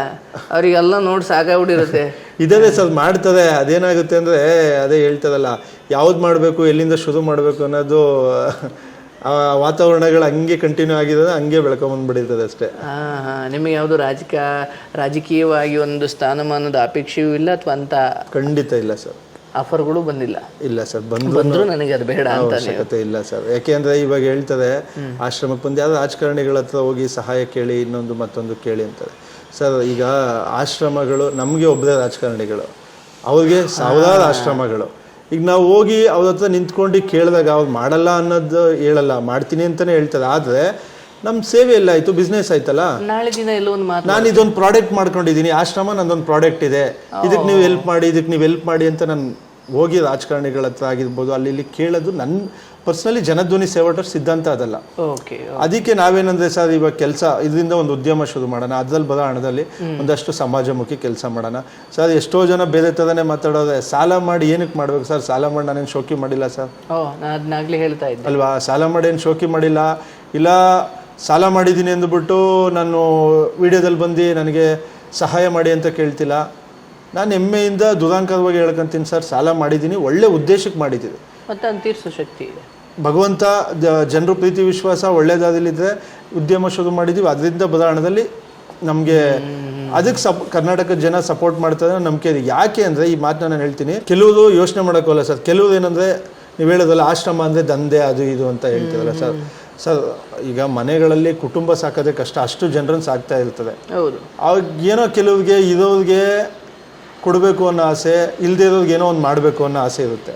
ಅವ್ರಿಗೆಲ್ಲ ನೋಡಿ ಸಾಕಾಗ್ಬಿಟ್ಟಿರುತ್ತೆ. ಇದೇ ಸರ್ ಮಾಡ್ತದೆ. ಅದೇನಾಗುತ್ತೆ ಅಂದರೆ, ಅದೇ ಹೇಳ್ತದಲ್ಲ, ಯಾವ್ದು ಮಾಡಬೇಕು, ಎಲ್ಲಿಂದ ಶುರು ಮಾಡಬೇಕು ಅನ್ನೋದು ವಾತಾವರಣಗಳು ಹಂಗೆ ಕಂಟಿನ್ಯೂ ಆಗಿರೋದು, ಹಂಗೆ ಬೆಳ್ಕೊಂಬಂದ್ಬಿಟ್ಟಿರ್ತದೆ ಅಷ್ಟೇ. ನಿಮಗೆ ಯಾವುದು ರಾಜಕೀಯವಾಗಿ ಒಂದು ಸ್ಥಾನಮಾನದ ಅಪೇಕ್ಷೆಯೂ ಇಲ್ಲ ಅಥವಾ ಅಂತ? ಖಂಡಿತ ಇಲ್ಲ ಸರ್. ಆಫರ್ಗಳು ಬಂದಿಲ್ಲ? ಇಲ್ಲ ಸರ್. ಬಂದ್ರು ನನಗೆ ಅದು ಬೇಡ ಅಂತ ಅವಶ್ಯಕತೆ ಇಲ್ಲ ಸರ್. ಯಾಕೆಂದ್ರೆ ಇವಾಗ ಹೇಳ್ತದೆ, ಆಶ್ರಮಕ್ಕೆ ಬಂದು ಯಾವ್ದು ರಾಜಕಾರಣಿಗಳ ಹತ್ರ ಹೋಗಿ ಸಹಾಯ ಕೇಳಿ, ಇನ್ನೊಂದು ಮತ್ತೊಂದು ಕೇಳಿ ಅಂತಾರೆ ಸರ್. ಈಗ ಆಶ್ರಮಗಳು ನಮಗೆ ಒಬ್ಬರೇ ರಾಜಕಾರಣಿಗಳು, ಅವ್ರಿಗೆ ಸಾವಿರಾರು ಆಶ್ರಮಗಳು. ಈಗ ನಾವು ಹೋಗಿ ಅವ್ರ ಹತ್ರ ನಿಂತ್ಕೊಂಡು ಕೇಳಿದಾಗ ಅವ್ರು ಮಾಡಲ್ಲ ಅನ್ನೋದು ಹೇಳಲ್ಲ, ಮಾಡ್ತೀನಿ ಅಂತಲೇ ಹೇಳ್ತಾರೆ. ಆದರೆ ನಮ್ಮ ಸೇವೆ ಎಲ್ಲ ಆಯಿತು, ಬಿಸ್ನೆಸ್ ಆಯ್ತಲ್ಲ. ನಾಳೆ ದಿನ ಎಲ್ಲೋ ಒಂದು ಮಾತು, ನಾನು ಇದೊಂದು ಪ್ರಾಡಕ್ಟ್ ಮಾಡ್ಕೊಂಡಿದ್ದೀನಿ, ಆಶ್ರಮ ನಂದೊಂದು ಪ್ರಾಡಕ್ಟ್ ಇದೆ, ಇದಕ್ಕೆ ನೀವು ಹೆಲ್ಪ್ ಮಾಡಿ, ಇದಕ್ಕೆ ನೀವು ಹೆಲ್ಪ್ ಮಾಡಿ ಅಂತ ನಾನು ಹೋಗಿ ರಾಜಕಾರಣಿಗಳ ಹತ್ರ ಆಗಿರ್ಬೋದು ಅಲ್ಲಿ ಇಲ್ಲಿ ಕೇಳೋದು ನನ್ನ ಪರ್ಸ್ನಲಿ ಜನಧ್ವನಿ ಸೇವಾ ಟ್ರಸ್ಟ್ ಸಿದ್ಧಾಂತ ಅದಲ್ಲ. ಓಕೆ. ಅದಕ್ಕೆ ನಾವೇನಂದ್ರೆ ಸರ್ ಇವಾಗ ಕೆಲಸ ಇದರಿಂದ ಒಂದು ಉದ್ಯಮ ಶುರು ಮಾಡೋಣ, ಅದ್ರಲ್ಲಿ ಬರೋ ಹಣದಲ್ಲಿ ಒಂದಷ್ಟು ಸಮಾಜಮುಖಿ ಕೆಲಸ ಮಾಡೋಣ ಸರ್. ಎಷ್ಟೋ ಜನ ಬೇರೆ ಥರನೇ ಮಾತಾಡೋದೆ, ಸಾಲ ಮಾಡಿ ಏನಕ್ಕೆ ಮಾಡ್ಬೇಕು ಸರ್, ಸಾಲ ಮಾಡಿ ನಾನೇನು ಶೋಕಿ ಮಾಡಿಲ್ಲ ಸರ್. ನಾನು ಅದನ್ನಾಗಲೇ ಹೇಳ್ತಾ ಇದ್ದೆ ಅಲ್ವಾ, ಸಾಲ ಮಾಡಿ ಏನು ಶೋಕಿ ಮಾಡಿಲ್ಲ, ಇಲ್ಲ ಸಾಲ ಮಾಡಿದ್ದೀನಿ ಅಂದ್ಬಿಟ್ಟು ನಾನು ವಿಡಿಯೋದಲ್ಲಿ ಬಂದು ನನಗೆ ಸಹಾಯ ಮಾಡಿ ಅಂತ ಕೇಳ್ತಿಲ್ಲ. ನಾನು ಹೆಮ್ಮೆಯಿಂದ ದುರಾಂಕರವಾಗಿ ಹೇಳ್ಕೊಂತೀನಿ ಸರ್, ಸಾಲ ಮಾಡಿದ್ದೀನಿ, ಒಳ್ಳೆ ಉದ್ದೇಶಕ್ಕೆ ಮಾಡಿದ್ದೀನಿ, ಮತ್ತು ಅದು ತೀರಿಸೋ ಶಕ್ತಿ ಇದೆ. ಭಗವಂತ ಜನರು ಪ್ರೀತಿ ವಿಶ್ವಾಸ ಒಳ್ಳೆಯದಾದಲ್ಲಿದ್ದರೆ ಉದ್ಯಮ ಶುರು ಮಾಡಿದ್ದೀವಿ, ಅದರಿಂದ ಬರೋ ಹಣದಲ್ಲಿ ನಮಗೆ ಅದಕ್ಕೆ ಕರ್ನಾಟಕದ ಜನ ಸಪೋರ್ಟ್ ಮಾಡ್ತಾರೆ ನಂಬಿಕೆ ಇದೆ. ಯಾಕೆ ಅಂದರೆ ಈ ಮಾತನ್ನ ನಾನು ಹೇಳ್ತೀನಿ, ಕೆಲವರು ಯೋಚನೆ ಮಾಡೋಕ್ಕಲ್ಲ ಸರ್. ಕೆಲವರು ಏನಂದರೆ ನೀವು ಹೇಳೋದಲ್ಲ ಆಶ್ರಮ ಅಂದರೆ ದಂಧೆ ಅದು ಇದು ಅಂತ ಹೇಳ್ತೀವಲ್ಲ ಸರ್. ಸರ್ ಈಗ ಮನೆಗಳಲ್ಲಿ ಕುಟುಂಬ ಸಾಕೋದೇ ಕಷ್ಟ, ಅಷ್ಟು ಜನರನ್ನು ಸಾಕ್ತಾ ಇರ್ತದೆ. ಹೌದು. ಅವಾಗ ಏನೋ ಕೆಲವ್ರಿಗೆ ಇರೋರಿಗೆ ಕೊಡಬೇಕು ಅನ್ನೋ ಆಸೆ, ಇಲ್ಲದೆ ಇರೋರಿಗೆ ಏನೋ ಒಂದು ಮಾಡಬೇಕು ಅನ್ನೋ ಆಸೆ ಇರುತ್ತೆ.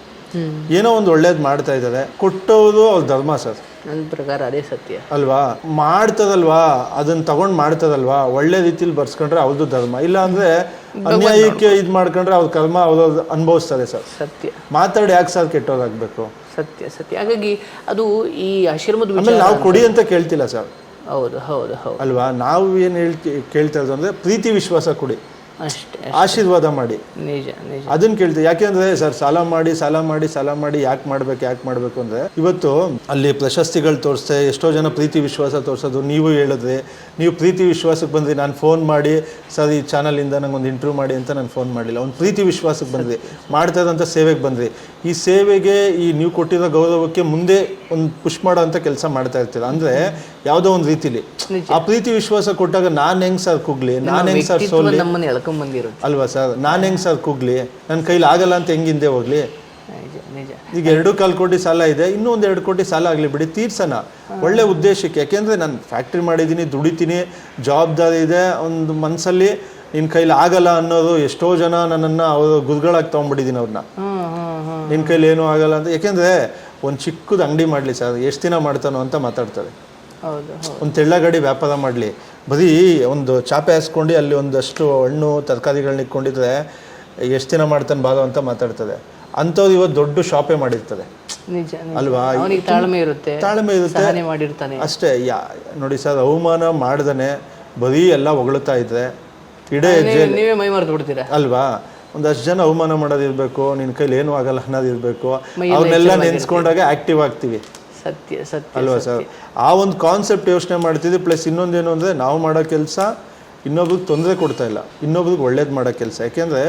ಏನೋ ಒಂದು ಒಳ್ಳೇದು ಮಾಡ್ತಾ ಇದ್ದಾರೆ, ಕೊಟ್ಟೋದು ಅವ್ರ ಧರ್ಮ ಸರ್. ನನ್ನ ಪ್ರಕಾರ ಅದೇ ಸತ್ಯ ಅಲ್ವಾ. ಮಾಡ್ತದಲ್ವಾ, ಅದನ್ನ ತಗೊಂಡು ಮಾಡ್ತದಲ್ವಾ, ಒಳ್ಳೆ ರೀತಿಲಿ ಬರ್ಸ್ಕೊಂಡ್ರೆ ಅವ್ರದ್ದು ಧರ್ಮ. ಇಲ್ಲ ಅಂದರೆ ಅನ್ಯಾಯಕ್ಕೆ ಇದು ಮಾಡ್ಕೊಂಡ್ರೆ ಅವ್ರ ಕರ್ಮ ಅವ್ರ ಅನುಭವಿಸ್ತಾರೆ ಸರ್. ಸತ್ಯ. ಮಾತಾಡಿ ಯಾಕೆ ಸರ್ ಕೆಟ್ಟೋದಾಗಬೇಕು. ಸತ್ಯ ಸತ್ಯ. ಹಾಗಾಗಿ ಅದು ಈ ಆಶ್ರಮದ ಆಮೇಲೆ ನಾವು ಕೊಡಿ ಅಂತ ಕೇಳ್ತಿಲ್ಲ ಸರ್. ಹೌದು ಹೌದು ಹೌದು ಅಲ್ವಾ. ನಾವು ಏನು ಕೇಳ್ತಾ ಇರೋದು ಅಂದರೆ ಪ್ರೀತಿ ವಿಶ್ವಾಸ ಕೊಡಿ, ಅಷ್ಟೇ. ಆಶೀರ್ವಾದ ಮಾಡಿ, ನಿಜ ನಿಜ. ಅದನ್ನ ಕೇಳ್ತೀವಿ. ಯಾಕೆಂದ್ರೆ ಸರ್ ಸಾಲ ಮಾಡಿ ಯಾಕೆ ಮಾಡಬೇಕು ಅಂದರೆ ಇವತ್ತು ಅಲ್ಲಿ ಪ್ರಶಸ್ತಿಗಳು ತೋರಿಸ್ತೆ, ಎಷ್ಟೋ ಜನ ಪ್ರೀತಿ ವಿಶ್ವಾಸ ತೋರಿಸೋದು. ನೀವು ಹೇಳಿದ್ರೆ ನೀವು ಪ್ರೀತಿ ವಿಶ್ವಾಸಕ್ಕೆ ಬಂದ್ರಿ, ನಾನು ಫೋನ್ ಮಾಡಿ ಸರ್ ಈ ಚಾನಲಿಂದ ನಂಗೆ ಒಂದು ಇಂಟರ್ವ್ಯೂ ಮಾಡಿ ಅಂತ ನಾನು ಫೋನ್ ಮಾಡಿಲ್ಲ. ಒಂದು ಪ್ರೀತಿ ವಿಶ್ವಾಸಕ್ಕೆ ಬಂದ್ರಿ, ಮಾಡ್ತಾ ಇರೋಂಥ ಸೇವೆಗೆ ಬಂದ್ರಿ. ಈ ಸೇವೆಗೆ ಈ ನೀವು ಕೊಟ್ಟಿರೋ ಗೌರವಕ್ಕೆ ಮುಂದೆ ಒಂದು ಪುಷ್ ಮಾಡೋ ಅಂತ ಕೆಲಸ ಮಾಡ್ತಾ ಇರ್ತೀರ. ಅಂದರೆ ಯಾವುದೋ ಒಂದು ರೀತಿಲಿ ಆ ಪ್ರೀತಿ ವಿಶ್ವಾಸ ಕೊಟ್ಟಾಗ ನಾನು ಹೆಂಗೆ ಸರ್ ಕುಗ್ಲಿ, ನಾನು ಹೆಂಗೆ ಸರ್ ಸೋಲಿ ಅಲ್ವಾ ಸರ್, ನಾನು ಹೆಂಗೆ ಸರ್ ಕುಗ್ಲಿ, ನನ್ನ ಕೈಲಿ ಆಗಲ್ಲ ಅಂತ ಹೆಂಗೆ ಹಿಂದೆ ಹೋಗ್ಲಿ. ಈಗ 2.25 ಕೋಟಿ ಸಾಲ ಇದೆ, ಇನ್ನೂ ಒಂದು 2 ಕೋಟಿ ಸಾಲ ಆಗಲಿ ಬಿಡಿ, ತೀರ್ಸೋಣ ಒಳ್ಳೆ ಉದ್ದೇಶಕ್ಕೆ. ಯಾಕೆಂದರೆ ನಾನು ಫ್ಯಾಕ್ಟ್ರಿ ಮಾಡಿದ್ದೀನಿ, ದುಡಿತೀನಿ, ಜವಾಬ್ದಾರಿ ಇದೆ. ಒಂದು ಮನಸ್ಸಲ್ಲಿ ನಿನ್ನ ಕೈಲಿ ಆಗಲ್ಲ ಅನ್ನೋದು ಎಷ್ಟೋ ಜನ ನನ್ನನ್ನು ಅವರು ಗುರುಗಳಾಗಿ ತೊಗೊಂಡ್ಬಿಟ್ಟಿದ್ದೀನಿ ಅವ್ರನ್ನ. ನಿನ್ನ ಕೈಲಿ ಏನೂ ಆಗಲ್ಲ ಅಂತ. ಯಾಕೆಂದರೆ ಒಂದು ಚಿಕ್ಕದು ಅಂಗಡಿ ಮಾಡಲಿ ಸರ್, ಎಷ್ಟು ದಿನ ಮಾಡ್ತಾನೋ ಅಂತ ಮಾತಾಡ್ತಾರೆ. ಒಂದು ತೆಳ್ಳಗಾಡಿ ವ್ಯಾಪಾರ ಮಾಡಲಿ, ಬರೀ ಒಂದು ಚಾಪೆ ಹಾಸ್ಕೊಂಡು ಅಲ್ಲಿ ಒಂದಷ್ಟು ಹಣ್ಣು ತರಕಾರಿಗಳನ್ನ ಇಟ್ಕೊಂಡಿದ್ರೆ ಎಷ್ಟು ದಿನ ಮಾಡ್ತಾನೆ ಬಾರೋ ಅಂತ ಮಾತಾಡ್ತದೆ. ಅಂಥವ್ರು ಇವತ್ತು ದೊಡ್ಡ ಶಾಪೇ ಮಾಡಿರ್ತದೆ ಅಲ್ವಾ. ತಾಳ್ಮೆ ಇರುತ್ತೆ ಅಷ್ಟೇ. ನೋಡಿ ಸರ್, ಅವಮಾನ ಮಾಡ್ದೇ ಬರೀ ಎಲ್ಲ ಹೊಗಳ್ತಾ ಇದ್ರೆ ಇಡೇ ಅಲ್ವಾ. ಒಂದಷ್ಟು ಜನ ಅವಮಾನ ಮಾಡೋದಿರ್ಬೇಕು, ನಿನ್ನ ಕೈಲಿ ಏನೂ ಆಗಲ್ಲ ಅನ್ನೋದಿರ್ಬೇಕು. ಅವನ್ನೆಲ್ಲ ನೆನೆಸ್ಕೊಂಡಾಗ ಆಕ್ಟಿವ್ ಆಗ್ತೀವಿ. ಸತ್ಯ ಸತ್ಯ ಅಲ್ವಾ ಸರ್. ಆ ಒಂದು ಕಾನ್ಸೆಪ್ಟ್ ಯೋಚನೆ ಮಾಡ್ತಿದ್ವಿ. ಪ್ಲಸ್ ಇನ್ನೊಂದೇನು ಅಂದರೆ ನಾವು ಮಾಡೋ ಕೆಲಸ ಇನ್ನೊಬ್ರಿಗೆ ತೊಂದರೆ ಕೊಡ್ತಾ ಇಲ್ಲ, ಇನ್ನೊಬ್ರಿಗೆ ಒಳ್ಳೇದು ಮಾಡೋ ಕೆಲಸ. ಯಾಕೆಂದರೆ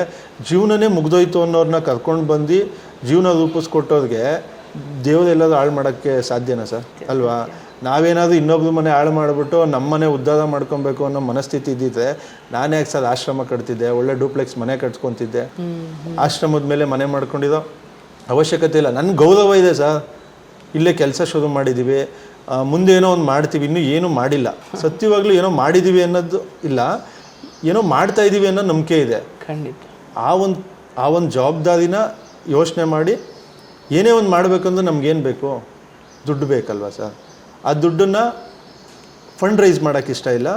ಜೀವನನೇ ಮುಗ್ದೋಯ್ತು ಅನ್ನೋರನ್ನ ಕರ್ಕೊಂಡು ಬಂದು ಜೀವನ ರೂಪಿಸ್ಕೊಟ್ಟೋರಿಗೆ ದೇವರೆಲ್ಲರೂ ಹಾಳು ಮಾಡೋಕ್ಕೆ ಸಾಧ್ಯನಾ ಸರ್. ಅಲ್ವಾ. ನಾವೇನಾದರೂ ಇನ್ನೊಬ್ರು ಮನೆ ಹಾಳು ಮಾಡಿಬಿಟ್ಟು ನಮ್ಮನೆ ಉದ್ಧಾರ ಮಾಡ್ಕೊಬೇಕು ಅನ್ನೋ ಮನಸ್ಥಿತಿ ಇದ್ದಿದ್ರೆ ನಾನೇ ಯಾಕೆ ಸರ್ ಆಶ್ರಮ ಕಟ್ತಿದ್ದೆ, ಒಳ್ಳೆ ಡೂಪ್ಲೆಕ್ಸ್ ಮನೆ ಕಟ್ಸ್ಕೊತಿದ್ದೆ. ಆಶ್ರಮದ ಮೇಲೆ ಮನೆ ಮಾಡ್ಕೊಂಡಿರೋ ಅವಶ್ಯಕತೆ ಇಲ್ಲ. ನನ್ನ ಗೌರವ ಇದೆ ಸರ್, ಇಲ್ಲೇ ಕೆಲಸ ಶುರು ಮಾಡಿದ್ದೀವಿ, ಮುಂದೆ ಏನೋ ಒಂದು ಮಾಡ್ತೀವಿ, ಇನ್ನೂ ಏನೂ ಮಾಡಿಲ್ಲ. ಸತ್ಯವಾಗ್ಲೂ ಏನೋ ಮಾಡಿದ್ದೀವಿ ಅನ್ನೋದು ಇಲ್ಲ, ಏನೋ ಮಾಡ್ತಾ ಇದ್ದೀವಿ ಅನ್ನೋ ನಂಬಿಕೆ ಇದೆ. ಖಂಡಿತ. ಆ ಒಂದು ಜವಾಬ್ದಾರಿನ ಯೋಚನೆ ಮಾಡಿ ಏನೇ ಒಂದು ಮಾಡಬೇಕಂದ್ರೆ ನಮಗೇನು ಬೇಕು, ದುಡ್ಡು ಬೇಕಲ್ವ ಸರ್. ಆ ದುಡ್ಡನ್ನು ಫಂಡ್ ರೈಸ್ ಮಾಡೋಕ್ಕೆ ಇಷ್ಟ ಇಲ್ಲ,